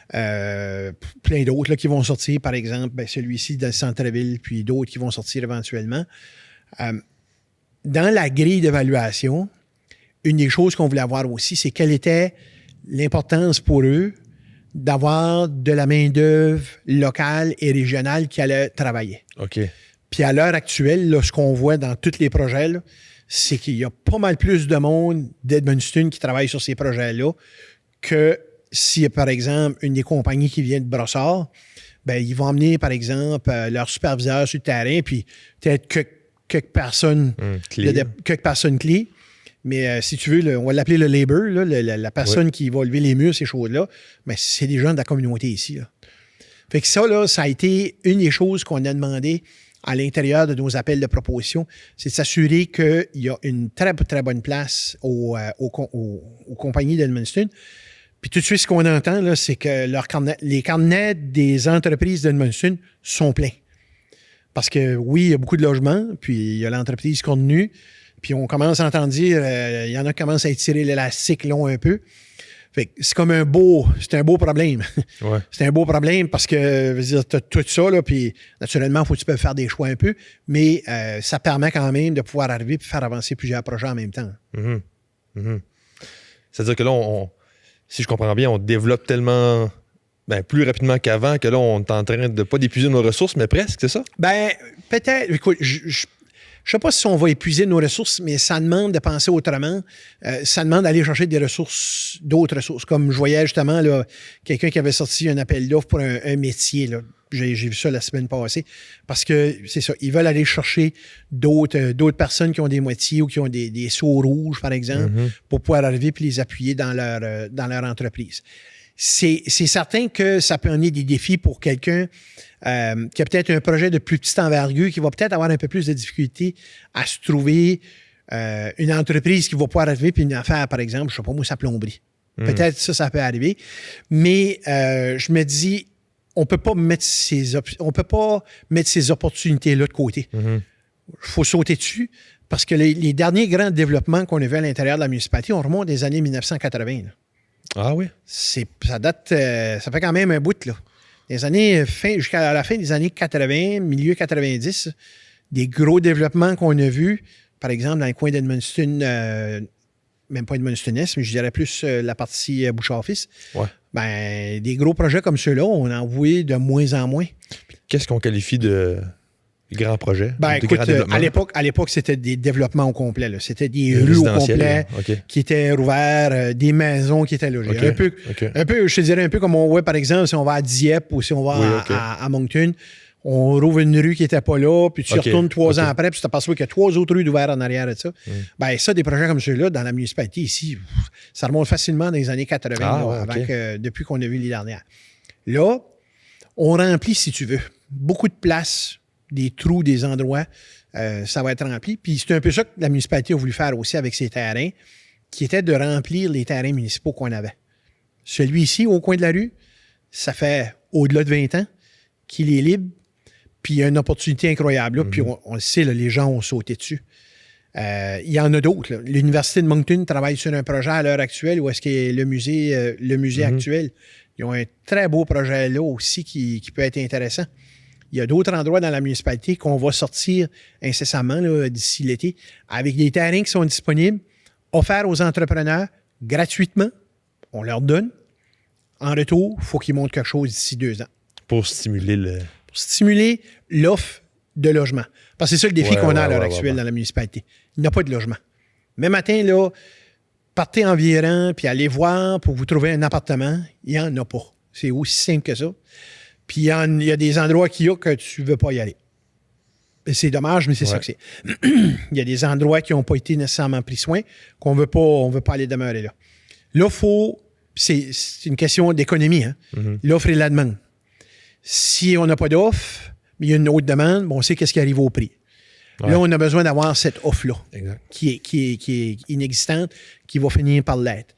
plein d'autres là, qui vont sortir, par exemple, celui-ci dans le centre-ville, puis d'autres qui vont sortir éventuellement. Dans la grille d'évaluation, une des choses qu'on voulait avoir aussi, c'est quelle était l'importance pour eux d'avoir de la main-d'œuvre locale et régionale qui allait travailler. OK. Puis à l'heure actuelle, là, ce qu'on voit dans tous les projets, là, c'est qu'il y a pas mal plus de monde d'Edmundston qui travaille sur ces projets-là que si, par exemple, une des compagnies qui vient de Brossard, bien, ils vont emmener, par exemple, leur superviseur sur le terrain, puis peut-être quelques personnes clés. Mais si tu veux, on va l'appeler le labor, là, la personne qui va lever les murs, ces choses-là, mais c'est des gens de la communauté ici. Là. Fait que ça, là, ça a été une des choses qu'on a demandé à l'intérieur de nos appels de proposition, c'est de s'assurer qu'il y a une très, très bonne place aux compagnies d'Edmundston. Puis tout de suite, ce qu'on entend, là, c'est que les carnets des entreprises d'Edmundston sont pleins. Parce que oui, il y a beaucoup de logements, puis il y a l'entreprise Contenu, puis on commence à entendre dire, il y en a qui commencent à étirer l'élastique long un peu. Fait que c'est comme un beau problème. C'est un beau problème parce que, je veux dire, tu as tout ça, là, puis naturellement, il faut que tu peux faire des choix un peu, mais ça permet quand même de pouvoir arriver et faire avancer plusieurs projets en même temps. C'est-à-dire que là, si je comprends bien, on développe tellement plus rapidement qu'avant que là, on est en train de pas d'épuiser nos ressources, mais presque, c'est ça? Ben, peut-être. Écoute, je ne sais pas si on va épuiser nos ressources, mais ça demande de penser autrement. Ça demande d'aller chercher des ressources, d'autres ressources. Comme je voyais justement là, quelqu'un qui avait sorti un appel d'offres pour un métier. Là. J'ai vu ça la semaine passée. Parce que c'est ça, ils veulent aller chercher d'autres personnes qui ont des moitiés ou qui ont des sceaux rouges, par exemple, pour pouvoir arriver et les appuyer dans leur entreprise. C'est certain que ça peut amener des défis pour quelqu'un qui a peut-être un projet de plus petite envergure, qui va peut-être avoir un peu plus de difficultés à se trouver une entreprise qui va pouvoir arriver puis une affaire, par exemple, je ne sais pas moi, sa plomberie. Peut-être ça peut arriver. Mais je me dis, on ne peut pas mettre ces opportunités-là de côté. Il faut sauter dessus parce que les derniers grands développements qu'on a vus à l'intérieur de la municipalité, on remonte des années 1980. Là. Ah oui? Ça date, ça fait quand même un bout, là. Les années jusqu'à la fin des années 80, milieu 90, des gros développements qu'on a vus, par exemple, dans le coin d'Edmundston, même pas Edmundston-Est, mais je dirais plus la partie Bouchard-Fils. Ouais. Ben, des gros projets comme ceux-là, on en voit de moins en moins. Qu'est-ce qu'on qualifie de grands projets? Ben, écoute, à l'époque, c'était des développements au complet. Là. C'était des rues au complet qui étaient rouvertes, des maisons qui étaient logées. Un peu, je te dirais un peu comme on voit, par exemple, si on va à Dieppe ou si on va à Moncton, on rouvre une rue qui n'était pas là, puis tu retournes 3 ans après, puis tu t'aperçois qu'il y a 3 autres rues d'ouvertes en arrière de ça. Ben, ça, des projets comme ceux-là, dans la municipalité ici, ça remonte facilement dans les années 80, depuis qu'on a vu les dernières. Là, on remplit, si tu veux, beaucoup de places, des trous, des endroits, ça va être rempli. Puis c'est un peu ça que la municipalité a voulu faire aussi avec ses terrains, qui était de remplir les terrains municipaux qu'on avait. Celui-ci, au coin de la rue, ça fait au-delà de 20 ans qu'il est libre, puis il y a une opportunité incroyable. Là, puis on le sait, là, les gens ont sauté dessus. Il y en a d'autres. Là. L'Université de Moncton travaille sur un projet à l'heure actuelle où est-ce qu'il y a le musée actuel. Ils ont un très beau projet là aussi qui peut être intéressant. Il y a d'autres endroits dans la municipalité qu'on va sortir incessamment là, d'ici l'été avec des terrains qui sont disponibles, offerts aux entrepreneurs gratuitement. On leur donne. En retour, il faut qu'ils montrent quelque chose d'ici 2 ans. Pour stimuler l'offre de logement. Parce que c'est ça le défi qu'on a à l'heure actuelle dans la municipalité. Il n'y a pas de logement. Même matin, là, partez environ puis allez voir pour vous trouver un appartement. Il n'y en a pas. C'est aussi simple que ça. Puis il y a des endroits qu'il y a que tu ne veux pas y aller. Et c'est dommage, mais c'est ça que c'est. Il y a des endroits qui n'ont pas été nécessairement pris soin, qu'on veut pas aller demeurer là. Là, c'est une question d'économie, hein? L'offre et la demande. Si on n'a pas d'offre, mais il y a une autre demande, on sait qu'est-ce qui arrive au prix. Ouais. Là, on a besoin d'avoir cette offre-là, qui est inexistante, qui va finir par l'être.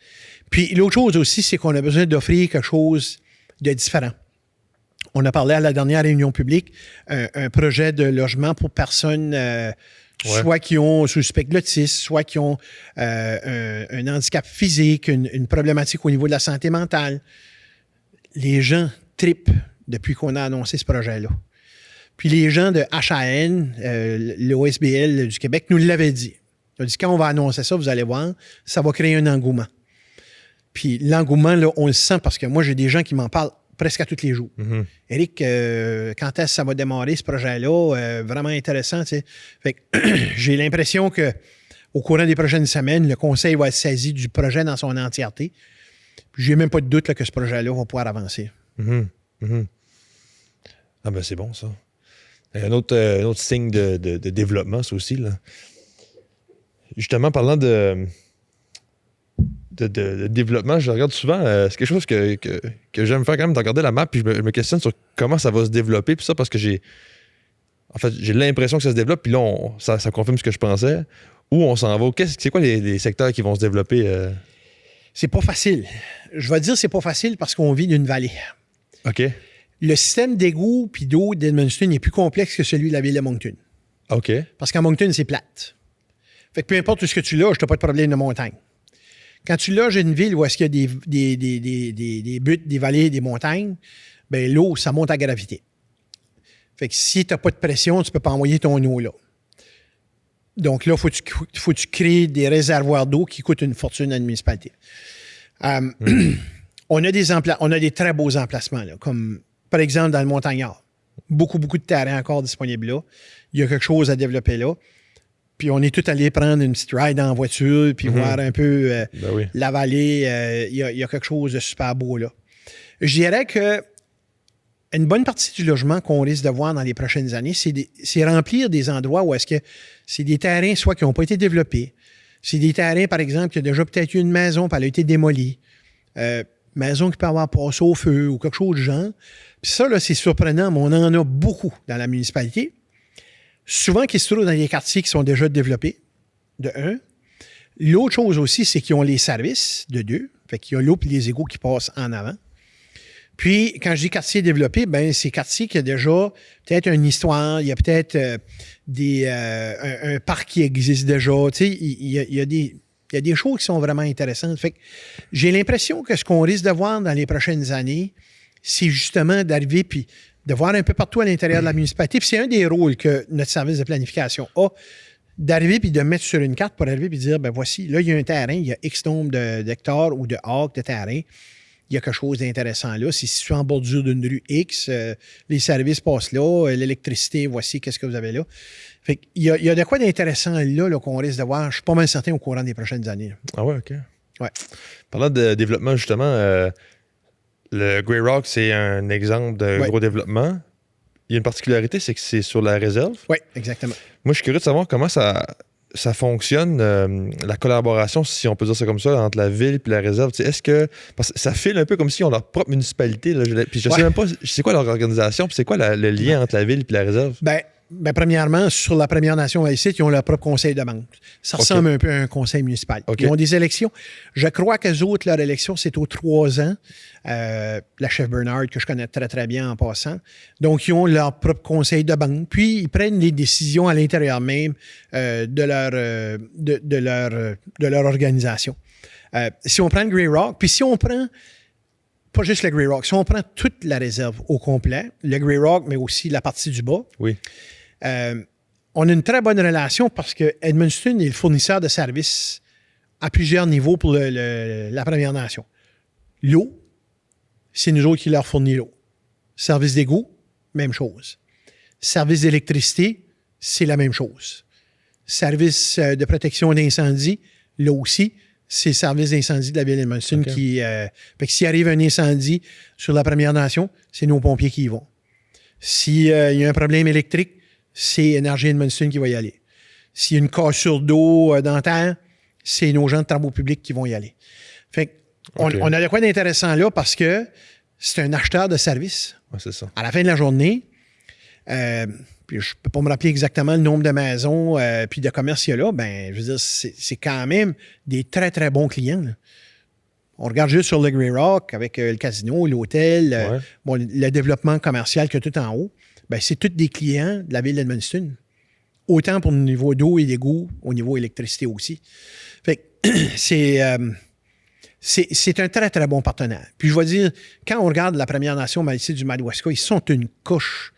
Puis l'autre chose aussi, c'est qu'on a besoin d'offrir quelque chose de différent. On a parlé à la dernière réunion publique, un projet de logement pour personnes soit qui ont sous spectre de l'autisme, soit qui ont un handicap physique, une problématique au niveau de la santé mentale. Les gens tripent depuis qu'on a annoncé ce projet-là. Puis les gens de HAN, l'OSBL du Québec, nous l'avaient dit. Ils ont dit, quand on va annoncer ça, vous allez voir, ça va créer un engouement. Puis l'engouement, là, on le sent parce que moi, j'ai des gens qui m'en parlent presque à tous les jours. Éric, quand est-ce que ça va démarrer, ce projet-là? Vraiment intéressant, tu sais. Fait que j'ai l'impression qu'au courant des prochaines semaines, le conseil va être saisi du projet dans son entièreté. Puis j'ai même pas de doute là, que ce projet-là va pouvoir avancer. Ah ben c'est bon, ça. Un autre signe de développement, ça aussi, là. Justement, parlant de développement, je regarde souvent, c'est quelque chose que j'aime faire quand même, de regarder la map, puis je me questionne sur comment ça va se développer, puis ça, parce que j'ai l'impression que ça se développe, puis là, ça confirme ce que je pensais. Où on s'en va? C'est quoi les secteurs qui vont se développer? C'est pas facile. Je vais dire c'est pas facile parce qu'on vit d'une vallée. OK. Le système d'égout puis d'eau d'Edmundston est plus complexe que celui de la ville de Moncton. OK. Parce qu'en Moncton, c'est plate. Fait que peu importe où ce que tu loges, tu n'as pas de problème de montagne. Quand tu loges une ville où est-ce qu'il y a des buttes, des vallées, des montagnes, bien l'eau, ça monte à gravité. Fait que si tu n'as pas de pression, tu ne peux pas envoyer ton eau là. Donc là, il faut que tu crées des réservoirs d'eau qui coûtent une fortune à la municipalité. On a des très beaux emplacements, là, comme par exemple dans le Montagnard. Beaucoup de terrain encore disponible là. Il y a quelque chose à développer là. Puis on est tous allés prendre une petite ride en voiture, puis voir un peu la vallée. Il y a quelque chose de super beau là. Je dirais que une bonne partie du logement qu'on risque de voir dans les prochaines années, c'est remplir des endroits où est-ce que c'est des terrains soit qui n'ont pas été développés. C'est des terrains, par exemple, qui a déjà peut-être eu une maison, puis elle a été démolie. Maison qui peut avoir passé au feu ou quelque chose du genre. Puis ça, là, c'est surprenant, mais on en a beaucoup dans la municipalité. Souvent, qui se trouvent dans des quartiers qui sont déjà développés, de un. L'autre chose aussi, c'est qu'ils ont les services, de deux. Fait qu'il y a l'eau et les égouts qui passent en avant. Puis, quand je dis quartier développé, ben c'est quartier qui a déjà peut-être une histoire, il y a peut-être un parc qui existe déjà. Tu sais, il y a des choses qui sont vraiment intéressantes. Fait que j'ai l'impression que ce qu'on risque de voir dans les prochaines années, c'est justement d'arriver puis de voir un peu partout à l'intérieur de la municipalité. Puis c'est un des rôles que notre service de planification a, d'arriver puis de mettre sur une carte pour arriver puis dire, ben voici, là, il y a un terrain, il y a X nombre d'hectares ou de acres de terrain. Il y a quelque chose d'intéressant là. C'est situé en bordure d'une rue X. Les services passent là. L'électricité, voici qu'est-ce que vous avez là. Fait qu'il y a de quoi d'intéressant là qu'on risque de voir. Je suis pas mal certain au courant des prochaines années. Là. Ah ouais, OK. Ouais. Parlant de développement, justement, le Grey Rock, c'est un exemple de gros développement. Il y a une particularité, c'est que c'est sur la réserve. Oui, exactement. Moi, je suis curieux de savoir comment ça fonctionne, la collaboration, si on peut dire ça comme ça, entre la ville et la réserve. Est-ce que... Parce que ça file un peu comme s'ils ont leur propre municipalité. Là, puis je sais même pas c'est quoi leur organisation, puis c'est quoi le lien entre la ville et la réserve? Ben, premièrement, sur la Première Nation ici, ils ont leur propre conseil de banque. Ça ressemble un peu à un conseil municipal. Ils ont des élections. Je crois qu'eux autres, leur élection, c'est aux 3 ans. La chef Bernard, que je connais très, très bien en passant. Donc, ils ont leur propre conseil de banque. Puis, ils prennent les décisions à l'intérieur même de leur organisation. Si on prend le Grey Rock, puis si on prend pas juste le Grey Rock, si on prend toute la réserve au complet, le Grey Rock, mais aussi la partie du bas, on a une très bonne relation parce que Edmundston est le fournisseur de services à plusieurs niveaux pour la Première Nation. L'eau, c'est nous autres qui leur fournit l'eau. Service d'égout, même chose. Service d'électricité, c'est la même chose. Service de protection d'incendie, là aussi, c'est le service d'incendie de la ville d'Edmundston qui... fait que s'il arrive un incendie sur la Première Nation, c'est nos pompiers qui y vont. S'il y a un problème électrique, c'est Énergie Edmundston qui va y aller. S'il y a une cassure d'eau dans terre, c'est nos gens de travaux publics qui vont y aller. Fait que on a de quoi d'intéressant là parce que c'est un acheteur de services. Ouais, c'est ça. À la fin de la journée, puis je ne peux pas me rappeler exactement le nombre de maisons puis de commerces qu'il y a là, ben, je veux dire, c'est quand même des très, très bons clients. Là. On regarde juste sur le Grey Rock avec le casino, l'hôtel, le développement commercial qu'il y a tout en haut. Ben, c'est tous des clients de la ville d'Edmundston. Autant pour le niveau d'eau et d'égout, au niveau électricité aussi. Fait que c'est un très, très bon partenaire. Puis je vais dire, quand on regarde la Première Nation ici du Madawaska, ils sont une couche,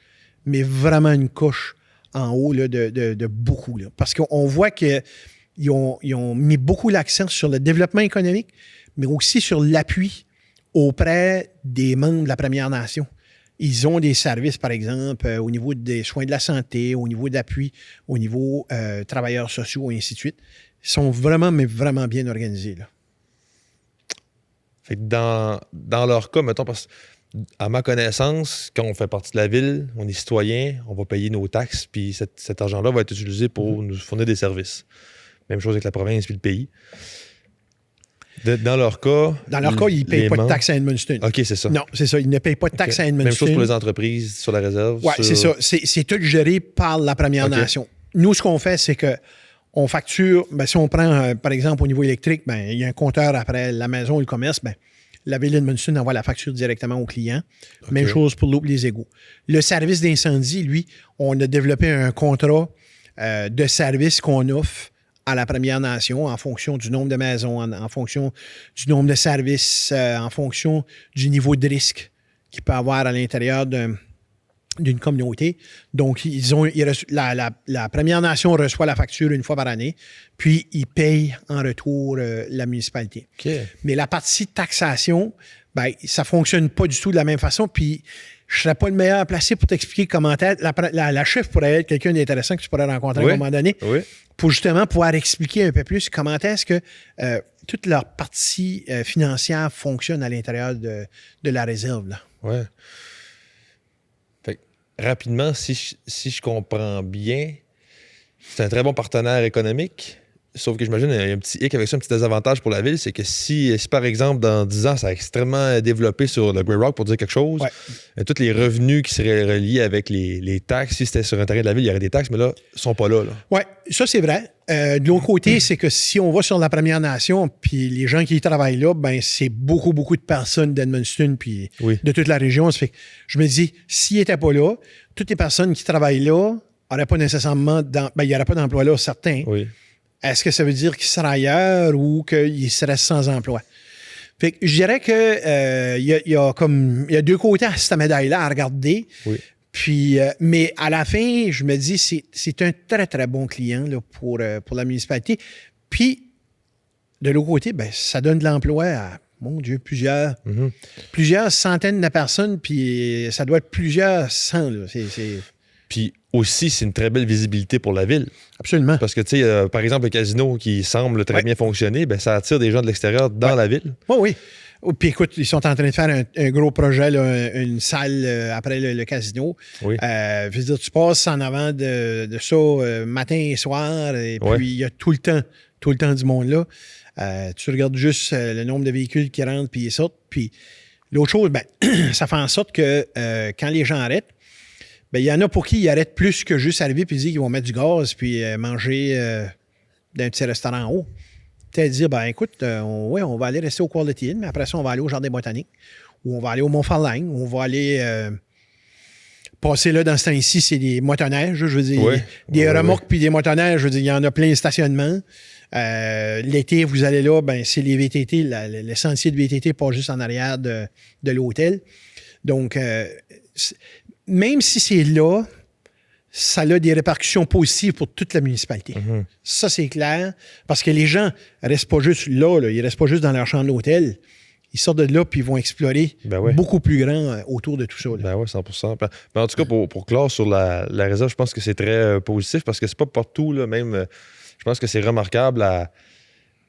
mais vraiment une couche en haut là, de beaucoup. Là. Parce qu'on voit qu'ils ont mis beaucoup l'accent sur le développement économique, mais aussi sur l'appui auprès des membres de la Première Nation. Ils ont des services, par exemple, au niveau des soins de la santé, au niveau d'appui, au niveau travailleurs sociaux, et ainsi de suite. Ils sont vraiment, mais vraiment bien organisés. Là. Fait que dans leur cas, mettons, parce à ma connaissance, quand on fait partie de la ville, on est citoyen, on va payer nos taxes, puis cet argent-là va être utilisé pour nous fournir des services. Même chose avec la province puis le pays. Dans leur cas... Ils ne payent pas de taxes à Edmundston. OK, c'est ça. Non, c'est ça. Ils ne payent pas de taxes à Edmundston. Même chose pour les entreprises sur la réserve. Oui, c'est ça. C'est tout géré par la Première Nation. Nous, ce qu'on fait, c'est que on facture... Ben, si on prend, par exemple, au niveau électrique, ben, il y a un compteur après la maison ou le commerce, ben, la ville d'Edmundston envoie la facture directement au client. Même chose pour l'eau et les égouts. Le service d'incendie, lui, on a développé un contrat de service qu'on offre à la Première Nation en fonction du nombre de maisons, en fonction du nombre de services, en fonction du niveau de risque qu'il peut avoir à l'intérieur d'une communauté. Donc, la Première Nation reçoit la facture une fois par année, puis ils payent en retour la municipalité. Mais la partie taxation, ben, ça ne fonctionne pas du tout de la même façon, puis je ne serais pas le meilleur placé pour t'expliquer comment être. La chef pourrait être quelqu'un d'intéressant que tu pourrais rencontrer à un moment donné. Oui. Pour justement pouvoir expliquer un peu plus comment est-ce que toute leur partie financière fonctionne à l'intérieur de la réserve. Là. Ouais. Fait que, rapidement, si je comprends bien, c'est un très bon partenaire économique. Sauf que j'imagine qu'il y a un petit hic avec ça, un petit désavantage pour la ville, c'est que si par exemple, dans 10 ans, ça a extrêmement développé sur le Grey Rock, pour dire quelque chose, tous les revenus qui seraient reliés avec les taxes, si c'était sur un terrain de la ville, il y aurait des taxes, mais là, ils ne sont pas là. Oui, ça, c'est vrai. De l'autre côté, c'est que si on va sur la Première Nation, puis les gens qui y travaillent là, ben c'est beaucoup, beaucoup de personnes d'Edmundston, puis de toute la région. Ça fait que je me dis, s'ils n'étaient pas là, toutes les personnes qui travaillent là n'auraient pas nécessairement... il n'y aurait pas d'emploi là, certains. Oui. Est-ce que ça veut dire qu'ils seraient ailleurs ou qu'ils seraient sans emploi? Fait que je dirais que il y a deux côtés à cette médaille-là à regarder. Oui. Puis, mais à la fin, je me dis c'est un très, très bon client là, pour la municipalité. Puis, de l'autre côté, ben, ça donne de l'emploi à, mon Dieu, plusieurs centaines de personnes, puis ça doit être plusieurs cents. Là. Puis aussi, c'est une très belle visibilité pour la ville. Absolument. Parce que, tu sais, par exemple, le casino qui semble très bien fonctionner, ben, ça attire des gens de l'extérieur dans la ville. Oui. Puis écoute, ils sont en train de faire un gros projet, là, une salle après le casino. Oui. Je veux dire, tu passes en avant de ça matin et soir, et puis il y a tout le temps du monde là. Tu regardes juste le nombre de véhicules qui rentrent puis ils sortent. Puis l'autre chose, ben, ça fait en sorte que quand les gens arrêtent, ben, il y en a pour qui ils arrêtent plus que juste arriver puis dire qu'ils vont mettre du gaz puis manger d'un petit restaurant en haut. Peut-être dire, ben écoute, on va aller rester au Quality Inn, mais après ça, on va aller au Jardin botanique, ou on va aller au Mont-Farlagne, ou on va aller passer là dans ce temps-ci, c'est des motoneiges, je veux dire, des remorques puis des motoneiges, je veux dire, il y en a plein de stationnements. L'été, vous allez là, ben c'est les VTT, le sentier de VTT pas juste en arrière de l'hôtel. Donc, même si c'est là, ça a des répercussions positives pour toute la municipalité. Mm-hmm. Ça, c'est clair. Parce que les gens ne restent pas juste là, ils ne restent pas juste dans leur chambre d'hôtel. Ils sortent de là puis ils vont explorer beaucoup plus grand autour de tout ça. Là. Ben oui, 100%. Mais en tout cas, pour clore sur la réserve, je pense que c'est très positif parce que c'est pas partout, là, même. Je pense que c'est remarquable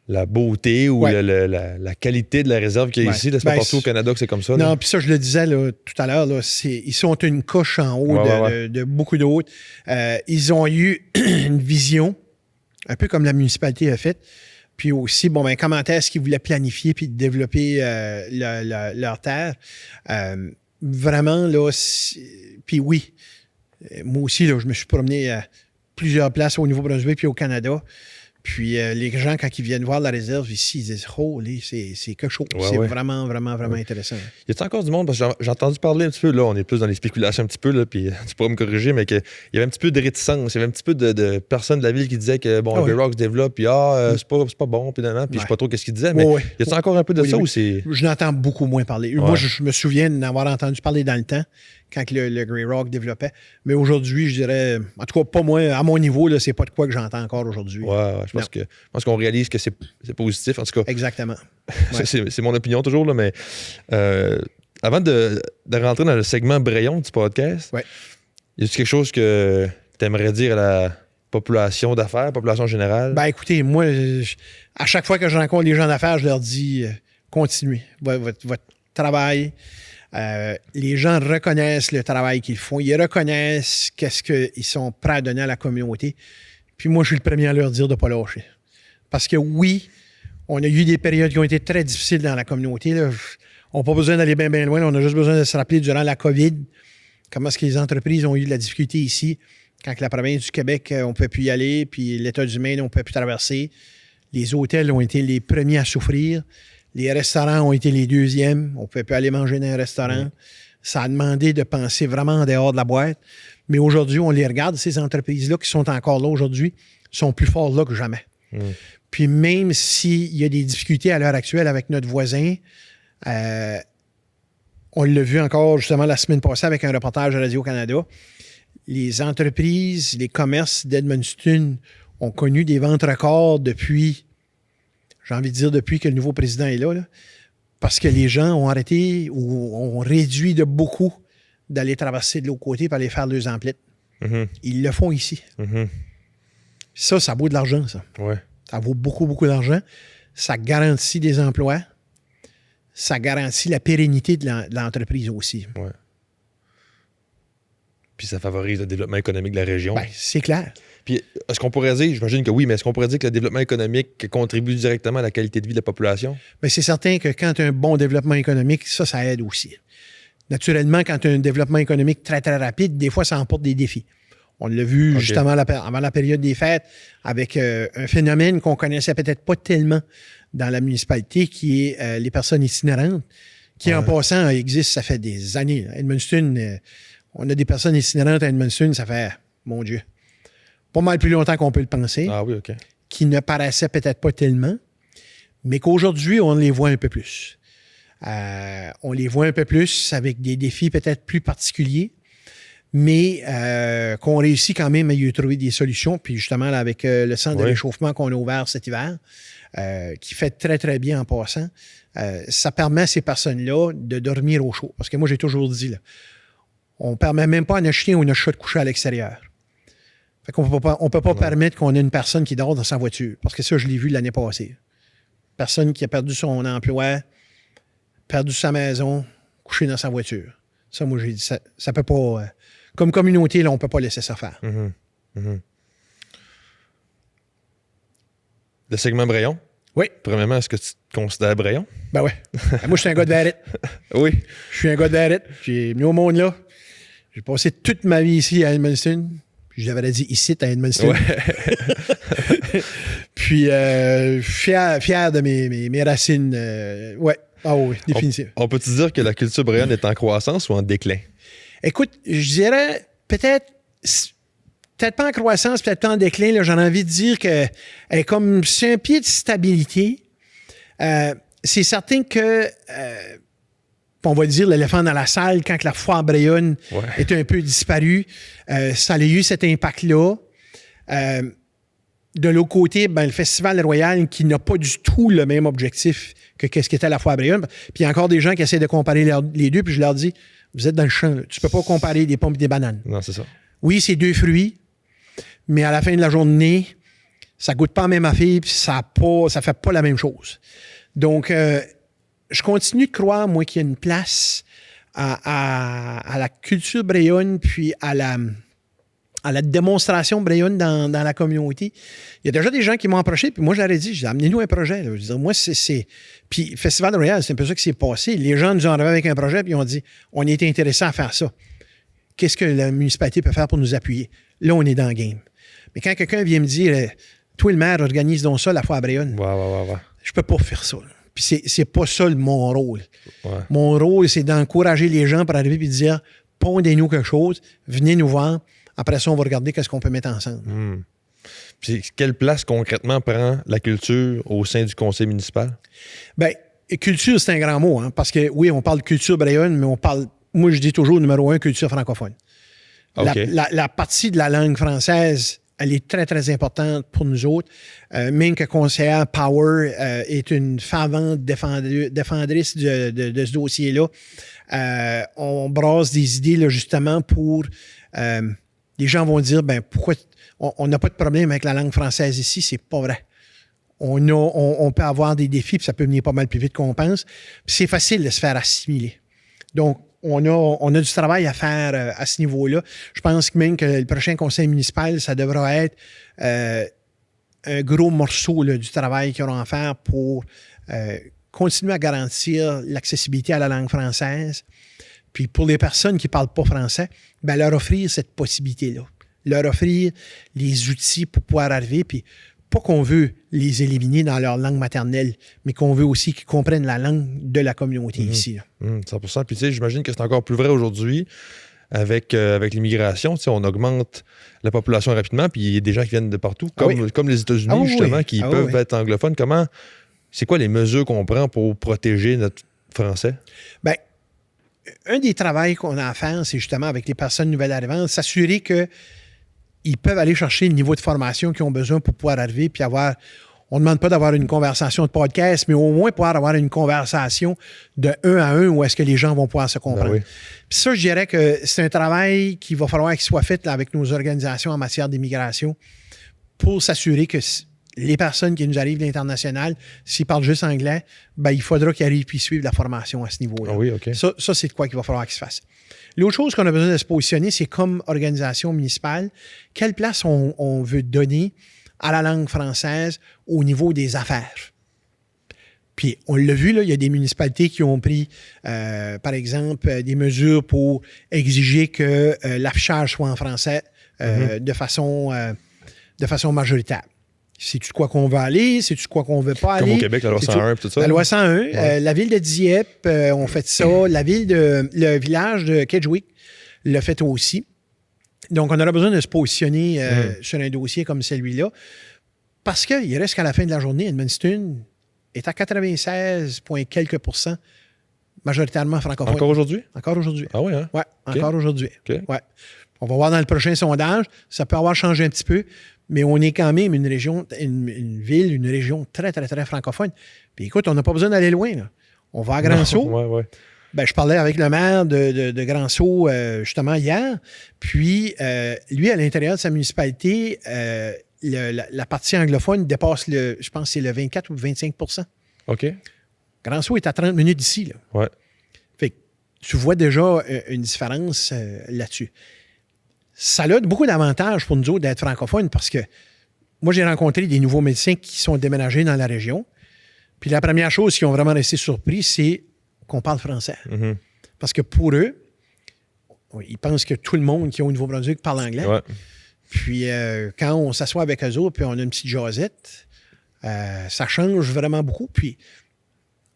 la beauté ou la qualité de la réserve qu'il y a ici. C'est pas partout au Canada que c'est comme ça. Non, puis ça, je le disais là, tout à l'heure, là, ils sont une coche en haut de beaucoup d'autres. Ils ont eu une vision, un peu comme la municipalité a fait. Puis aussi, comment est-ce qu'ils voulaient planifier puis développer leur terre. Vraiment, là, puis oui, moi aussi, là, je me suis promené à plusieurs places au Nouveau-Brunswick puis au Canada. Puis les gens, quand ils viennent voir la réserve ici, ils disent « Oh, c'est quelque chose. C'est vraiment, vraiment, vraiment intéressant. » Y a-t-il encore du monde? Parce que j'ai entendu parler un petit peu, là, on est plus dans les spéculations un petit peu, là, puis tu pourras me corriger, mais qu'il y avait un petit peu de réticence, il y avait un petit peu de personnes de la ville qui disaient que, le Grey Rock se développe, puis c'est pas bon, puis je sais pas trop qu'est-ce qu'ils disaient, mais y a-t-il encore un peu de ça ou c'est... Je n'entends beaucoup moins parler. Moi, je me souviens d'avoir entendu parler dans le temps, quand le Grey Rock développait. Mais aujourd'hui, je dirais, en tout cas, pas moi, à mon niveau, là, c'est pas de quoi que j'entends encore aujourd'hui. Je pense qu'on réalise que c'est positif, en tout cas. Exactement. C'est mon opinion toujours, là, mais avant de rentrer dans le segment Braillon du podcast, y a-t-il quelque chose que tu aimerais dire à la population d'affaires, population générale? Ben écoutez, moi, à chaque fois que je rencontre les gens d'affaires, je leur dis, continuez votre travail. Les gens reconnaissent le travail qu'ils font. Ils reconnaissent qu'est-ce qu'ils sont prêts à donner à la communauté. Puis moi, je suis le premier à leur dire de ne pas lâcher. Parce que oui, on a eu des périodes qui ont été très difficiles dans la communauté. Là. On n'a pas besoin d'aller bien, bien loin. On a juste besoin de se rappeler durant la COVID comment est-ce que les entreprises ont eu de la difficulté ici. Quand la province du Québec, on ne pouvait plus y aller, puis l'État du Maine, on ne pouvait plus traverser. Les hôtels ont été les premiers à souffrir. Les restaurants ont été les deuxièmes. On ne pouvait plus aller manger dans un restaurant. Ça a demandé de penser vraiment en dehors de la boîte. Mais aujourd'hui, on les regarde, ces entreprises-là qui sont encore là aujourd'hui, sont plus fortes là que jamais. Puis même s'il y a des difficultés à l'heure actuelle avec notre voisin, on l'a vu encore justement la semaine passée avec un reportage à Radio-Canada, les entreprises, les commerces d'Edmundston ont connu des ventes records depuis... J'ai envie de dire depuis que le nouveau président est là, parce que les gens ont arrêté ou ont réduit de beaucoup d'aller traverser de l'autre côté pour aller faire leurs emplettes. Mhm. Ils le font ici. Mhm. Ça vaut de l'argent, ça. Ouais. Ça vaut beaucoup, beaucoup d'argent. Ça garantit des emplois. Ça garantit la pérennité de l'entreprise aussi. Ouais. Puis ça favorise le développement économique de la région. Ben, c'est clair. Puis est-ce qu'on pourrait dire, j'imagine que oui, mais est-ce qu'on pourrait dire que le développement économique contribue directement à la qualité de vie de la population? Mais c'est certain que quand tu as un bon développement économique, ça aide aussi. Naturellement, quand tu as un développement économique très, très rapide, des fois, ça emporte des défis. On l'a vu justement avant la période des fêtes avec un phénomène qu'on connaissait peut-être pas tellement dans la municipalité, qui est les personnes itinérantes, qui en passant existent, ça fait des années. À Edmundston, on a des personnes itinérantes à Edmundston, ça fait, mon Dieu, pas mal plus longtemps qu'on peut le penser. Ah oui, OK. Qui ne paraissaient peut-être pas tellement, mais qu'aujourd'hui, on les voit un peu plus. On les voit un peu plus avec des défis peut-être plus particuliers, mais qu'on réussit quand même à y trouver des solutions. Puis justement, là, avec le centre de réchauffement qu'on a ouvert cet hiver, qui fait très, très bien en passant, ça permet à ces personnes-là de dormir au chaud. Parce que moi, j'ai toujours dit, là, on ne permet même pas à notre chien ou notre chat de coucher à l'extérieur. Fait qu'on ne peut pas permettre qu'on ait une personne qui dort dans sa voiture. Parce que ça, je l'ai vu l'année passée. Personne qui a perdu son emploi, perdu sa maison, couché dans sa voiture. Ça, moi, j'ai dit, ça peut pas... comme communauté, là, on ne peut pas laisser ça faire. Mm-hmm. Mm-hmm. Le segment Braillon? Oui. Premièrement, est-ce que tu te considères Braillon? Ben oui. Moi, je suis un gars de Verrette. Oui. Je suis un gars de Verrette. J'ai venu au monde là. J'ai passé toute ma vie ici à Edmundston. Puis j'avais dit ici à Edmundston. Ouais. Puis fier de mes racines. Ouais. Ah oui, définitivement. On peut-te dire que la culture brayonne est en croissance ou en déclin? Écoute, je dirais peut-être pas en croissance, peut-être pas en déclin. Là, j'en ai envie de dire qu'elle est comme sur un pied de stabilité. C'est certain que, on va dire, l'éléphant dans la salle, quand la foire brayonne est un peu disparue, ça a eu cet impact-là. De l'autre côté, ben, le Festival Royal, qui n'a pas du tout le même objectif que ce qu'était la foire brayonne. Puis il y a encore des gens qui essaient de comparer les deux, puis je leur dis, vous êtes dans le champ, là. Tu peux pas comparer des pommes et des bananes. Non, c'est ça. Oui, c'est deux fruits, mais à la fin de la journée, ça goûte pas la même affaire, puis ça fait pas la même chose. Donc, je continue de croire, moi, qu'il y a une place à la culture brayonne, puis à la démonstration brayonne dans la communauté. Il y a déjà des gens qui m'ont approché, puis moi, je leur ai dit, amenez-nous un projet. Là. Je veux dire, moi, c'est... Puis Festival Royal, c'est un peu ça qui s'est passé. Les gens nous ont arrivé avec un projet, puis ils ont dit, on était intéressés à faire ça. Qu'est-ce que la municipalité peut faire pour nous appuyer? Là, on est dans le game. Mais quand quelqu'un vient me dire, toi, le maire, organise donc ça, la foire brayonne. Ouais. Je peux pas faire ça. Là. Puis c'est pas ça mon rôle. Ouais. Mon rôle, c'est d'encourager les gens pour arriver et dire, pondez-nous quelque chose, venez nous voir. Après ça, on va regarder qu'est-ce qu'on peut mettre ensemble. Puis quelle place concrètement prend la culture au sein du conseil municipal? Bien, culture, c'est un grand mot, hein, parce que oui, on parle de culture brayonne, mais on parle, moi je dis toujours numéro 1, culture francophone. Okay. La partie de la langue française, elle est très, très importante pour nous autres. Même que conseillère Power est une fervente défendrice de ce dossier-là. On brasse des idées là, justement pour... les gens vont dire, ben pourquoi on n'a pas de problème avec la langue française ici? C'est pas vrai. On peut avoir des défis, puis ça peut venir pas mal plus vite qu'on pense. Puis c'est facile de se faire assimiler. Donc, on a du travail à faire à ce niveau-là. Je pense que même que le prochain conseil municipal, ça devra être un gros morceau là, du travail qu'ils auront à faire pour continuer à garantir l'accessibilité à la langue française. Puis pour les personnes qui ne parlent pas français, ben leur offrir cette possibilité-là. Leur offrir les outils pour pouvoir arriver. Puis pas qu'on veut les éliminer dans leur langue maternelle, mais qu'on veut aussi qu'ils comprennent la langue de la communauté ici. 100%. Puis tu sais, j'imagine que c'est encore plus vrai aujourd'hui avec l'immigration. Tu sais, on augmente la population rapidement, puis il y a des gens qui viennent de partout, comme les États-Unis, justement, qui peuvent être anglophones. C'est quoi les mesures qu'on prend pour protéger notre français? Bien, un des travaux qu'on a à faire, c'est justement avec les personnes nouvelles arrivantes, s'assurer qu'ils peuvent aller chercher le niveau de formation qu'ils ont besoin pour pouvoir arriver puis avoir, On ne demande pas d'avoir une conversation de podcast, mais au moins pouvoir avoir une conversation de 1 à 1 où est-ce que les gens vont pouvoir se comprendre. Ben oui. Puis ça, je dirais que c'est un travail qu'il va falloir qu'il soit fait là, avec nos organisations en matière d'immigration pour s'assurer que les personnes qui nous arrivent de l'international, s'ils parlent juste anglais, ben, il faudra qu'ils arrivent puis suivent la formation à ce niveau-là. Ah oui, OK. Ça, c'est de quoi qu'il va falloir qu'il se fasse. L'autre chose qu'on a besoin de se positionner, c'est comme organisation municipale, quelle place on veut donner à la langue française au niveau des affaires. Puis, on l'a vu, là, il y a des municipalités qui ont pris, par exemple, des mesures pour exiger que l'affichage soit en français de façon majoritaire. C'est-tu de quoi qu'on veut aller? C'est-tu de quoi qu'on veut pas aller? Comme au Québec, la loi 101 et tout ça. La loi 101. La ville de Dieppe, on fait ça. Le village de Kedgewick l'a fait aussi. Donc, on aura besoin de se positionner sur un dossier comme celui-là parce qu'il reste qu'à la fin de la journée, Edmundston est à 96 quelques % majoritairement francophone. Encore aujourd'hui? Encore aujourd'hui. Ah oui, hein? Oui, encore aujourd'hui. OK. Ouais. On va voir dans le prochain sondage. Ça peut avoir changé un petit peu, mais on est quand même une région, une ville, une région très, très, très francophone. Puis écoute, on n'a pas besoin d'aller loin, là. On va à Grand-Sault. Oui. Ben, je parlais avec le maire de Grand-Sault justement hier. Puis, lui, à l'intérieur de sa municipalité, la partie anglophone dépasse je pense que c'est le 24 ou le 25 %. OK. Grand-Sault est à 30 minutes d'ici, là. Ouais. Fait que tu vois déjà une différence là-dessus. Ça a beaucoup d'avantages pour nous autres d'être francophones parce que moi, j'ai rencontré des nouveaux médecins qui sont déménagés dans la région. Puis la première chose qui ont vraiment resté surpris, c'est qu'on parle français. Mm-hmm. Parce que pour eux, ils pensent que tout le monde qui est au Nouveau-Brunswick parle anglais. Ouais. Puis quand on s'assoit avec eux autres puis on a une petite jasette, ça change vraiment beaucoup. Puis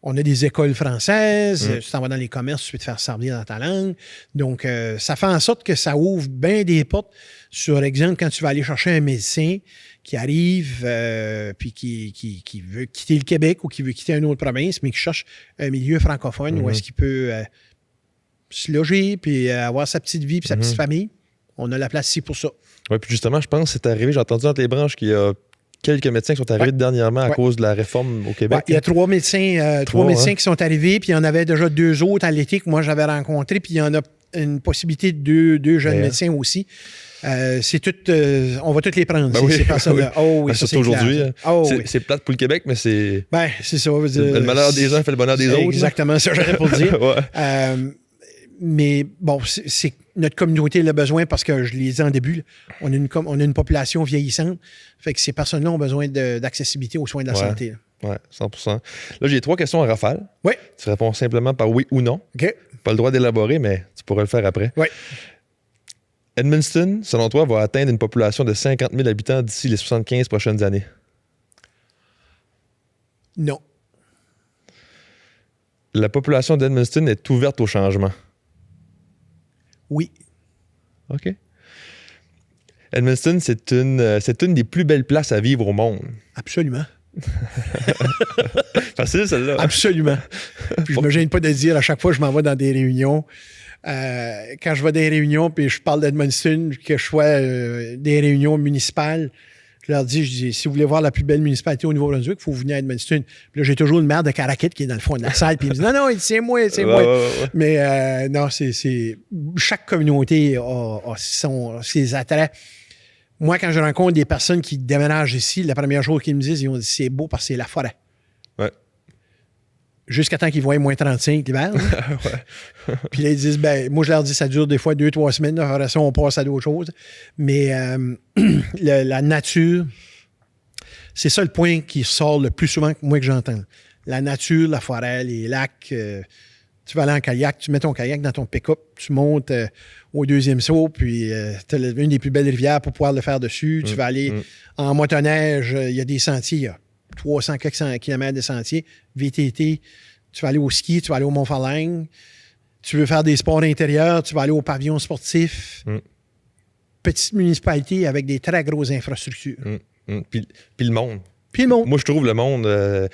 on a des écoles françaises, tu t'en vas dans les commerces, tu peux te faire servir dans ta langue. Donc, ça fait en sorte que ça ouvre bien des portes. Sur exemple, quand tu vas aller chercher un médecin qui arrive puis qui veut quitter le Québec ou qui veut quitter une autre province, mais qui cherche un milieu francophone où est-ce qu'il peut se loger puis avoir sa petite vie puis sa petite famille, on a la place ici pour ça. Oui, puis justement, je pense que c'est arrivé, j'ai entendu entre les branches qu'il y a quelques médecins qui sont arrivés dernièrement à cause de la réforme au Québec. Ouais, il y a 3 médecins, qui sont arrivés, puis il y en avait déjà 2 autres à l'été que moi j'avais rencontrés, puis il y en a une possibilité de 2 jeunes médecins aussi. C'est tout, on va toutes les prendre, ces personnes-là. Oui. Oh, oui, ça, surtout aujourd'hui. oui. C'est plate pour le Québec, mais c'est... Ben, c'est ça. Le malheur des uns fait le bonheur des autres. Exactement, ça j'aurais pour le dire. Ouais. Mais bon, c'est notre communauté a besoin parce que je l'ai dit en début, on a une population vieillissante. Fait que ces personnes-là ont besoin d'accessibilité aux soins de la santé. Oui, 100%. Là, j'ai 3 questions à rafale. Oui. Tu réponds simplement par oui ou non. OK. Pas le droit d'élaborer, mais tu pourras le faire après. Oui. Edmundston, selon toi, va atteindre une population de 50 000 habitants d'ici les 75 prochaines années? Non. La population d'Edmundston est ouverte au changement? Oui. OK. Edmundston, c'est une des plus belles places à vivre au monde. Absolument. Facile, celle-là. Absolument. Puis je me gêne pas de le dire à chaque fois que je m'en vais dans des réunions. Quand je vais dans des réunions puis je parle d'Edmundston, que je sois des réunions municipales, je leur dis, si vous voulez voir la plus belle municipalité au Nouveau-Brunswick, il faut venir à Edmundston. Puis là, j'ai toujours le maire de Caraquette qui est dans le fond de la salle, puis il me dit, non, c'est moi. Ouais. Mais non, c'est chaque communauté a ses attraits. Moi, quand je rencontre des personnes qui déménagent ici, la première chose qu'ils me disent, ils ont dit, c'est beau parce que c'est la forêt. Ouais. Jusqu'à temps qu'ils voient moins 35 l'hiver. Ouais. Puis là, ils disent, moi, je leur dis, ça dure des fois 2-3 semaines. Après ça, on passe à d'autres choses. Mais la nature, c'est ça le point qui sort le plus souvent que moi que j'entends. La nature, la forêt, les lacs. Tu vas aller en kayak, tu mets ton kayak dans ton pick-up, tu montes au 2e saut, puis tu as une des plus belles rivières pour pouvoir le faire dessus. Tu vas aller en motoneige, il y a des sentiers, il y a 300 km de sentiers, VTT, tu vas aller au ski, tu vas aller au Mont-Farlagne, tu veux faire des sports intérieurs, tu vas aller au pavillon sportif. Petite municipalité avec des très grosses infrastructures. Puis le monde. Moi, je trouve le monde...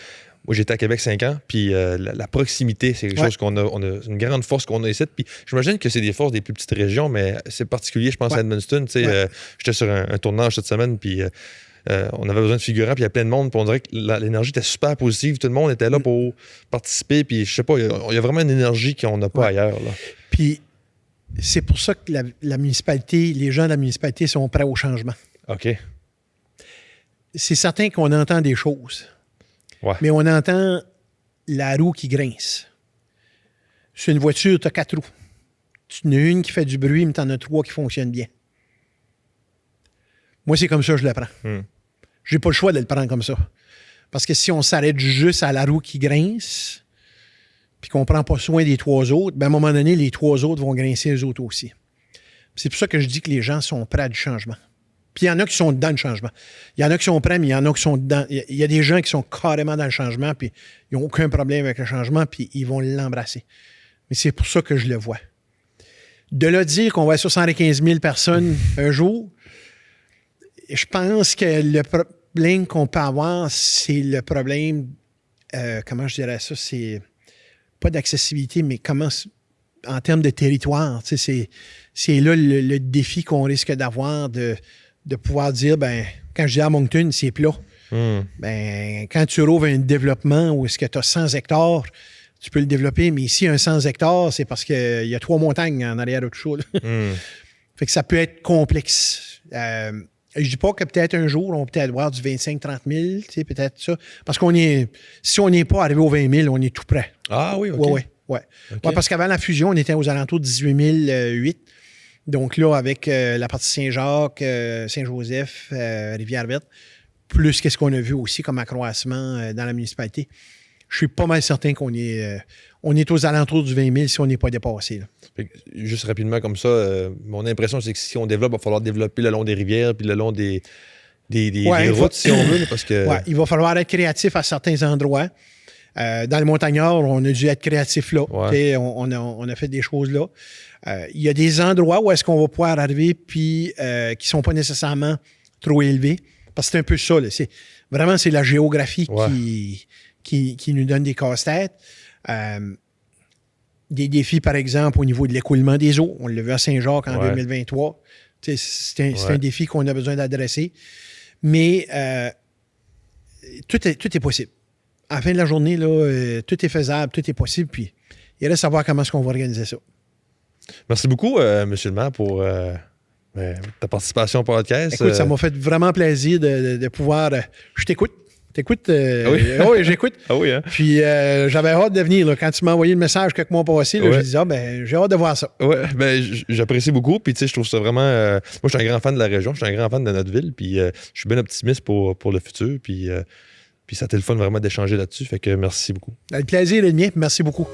Moi, j'étais à Québec 5 ans, puis la proximité, c'est quelque chose qu'on a, une grande force qu'on a ici. Puis j'imagine que c'est des forces des plus petites régions, mais c'est particulier, je pense, à Edmundston. J'étais sur un tournage cette semaine, puis on avait besoin de figurants, puis il y a plein de monde, puis on dirait que l'énergie était super positive. Tout le monde était là pour participer, puis je sais pas, il y a vraiment une énergie qu'on n'a pas ailleurs. Là. Puis c'est pour ça que la municipalité, les gens de la municipalité sont prêts au changement. OK. C'est certain qu'on entend des choses, mais on entend la roue qui grince. Sur une voiture, tu as 4 roues. Tu en as une qui fait du bruit, mais tu en as 3 qui fonctionnent bien. Moi, c'est comme ça que je le prends. J'ai pas le choix de le prendre comme ça. Parce que si on s'arrête juste à la roue qui grince, puis qu'on prend pas soin des 3 autres, ben à un moment donné, les 3 autres vont grincer eux autres aussi. C'est pour ça que je dis que les gens sont prêts à du changement. Puis il y en a qui sont dedans le changement. Il y en a qui sont prêts, mais il y en a qui sont dedans. Il y a des gens qui sont carrément dans le changement, puis ils n'ont aucun problème avec le changement, puis ils vont l'embrasser. Mais c'est pour ça que je le vois. De là dire qu'on va à 75 000 personnes un jour, je pense que le problème qu'on peut avoir, c'est le problème, comment je dirais ça, c'est pas d'accessibilité, mais comment, en termes de territoire, c'est là le défi qu'on risque d'avoir de pouvoir dire, ben quand je dis à Moncton, c'est plat. Ben, quand tu rouvres un développement où est-ce que tu as 100 hectares, tu peux le développer, mais ici, un 100 hectares, c'est parce qu'il y a 3 montagnes en arrière de tout ça. Fait que ça peut être complexe. Je dis pas que peut-être un jour, on peut peut-être avoir du 25-30 000, tu sais, peut-être ça. Parce si on n'est pas arrivé aux 20 000, on est tout près. Ah oui, OK. Oui. Okay. Ouais, parce qu'avant la fusion, on était aux alentours de 18 008. Donc là, avec la partie Saint-Jacques, Saint-Joseph, Rivière-Verte, plus qu'est-ce qu'on a vu aussi comme accroissement dans la municipalité, je suis pas mal certain qu'on est aux alentours du 20 000 si on n'est pas dépassé. Là. Juste rapidement comme ça, mon impression, c'est que si on développe, il va falloir développer le long des rivières puis le long des routes, si on veut. Parce que... il va falloir être créatif à certains endroits. Dans le Montagnard, on a dû être créatif là. On a fait des choses là. Il y a des endroits où est-ce qu'on va pouvoir arriver puis qui ne sont pas nécessairement trop élevés. Parce que c'est un peu ça. Là. C'est la géographie qui nous donne des casse-têtes. Des défis, par exemple, au niveau de l'écoulement des eaux. On l'a vu à Saint-Jacques en 2023. C'est un défi qu'on a besoin d'adresser. Mais tout est possible. À la fin de la journée, là, tout est faisable, tout est possible. Puis il reste à savoir comment est-ce qu'on va organiser ça. Merci beaucoup, M. le maire, pour ta participation au podcast. Écoute, ça m'a fait vraiment plaisir de pouvoir... je t'écoute. T'écoutes? Oui, j'écoute. Ah oui, hein? Puis j'avais hâte de venir. Là, quand tu m'as envoyé le message quelques mois passés, j'ai dit, j'ai hâte de voir ça. Oui, j'apprécie beaucoup. Puis tu sais, je trouve ça vraiment... moi, je suis un grand fan de la région, je suis un grand fan de notre ville. Puis je suis bien optimiste pour le futur. Puis ça a été le fun vraiment d'échanger là-dessus. Fait que merci beaucoup. Le plaisir est le mien. Merci beaucoup.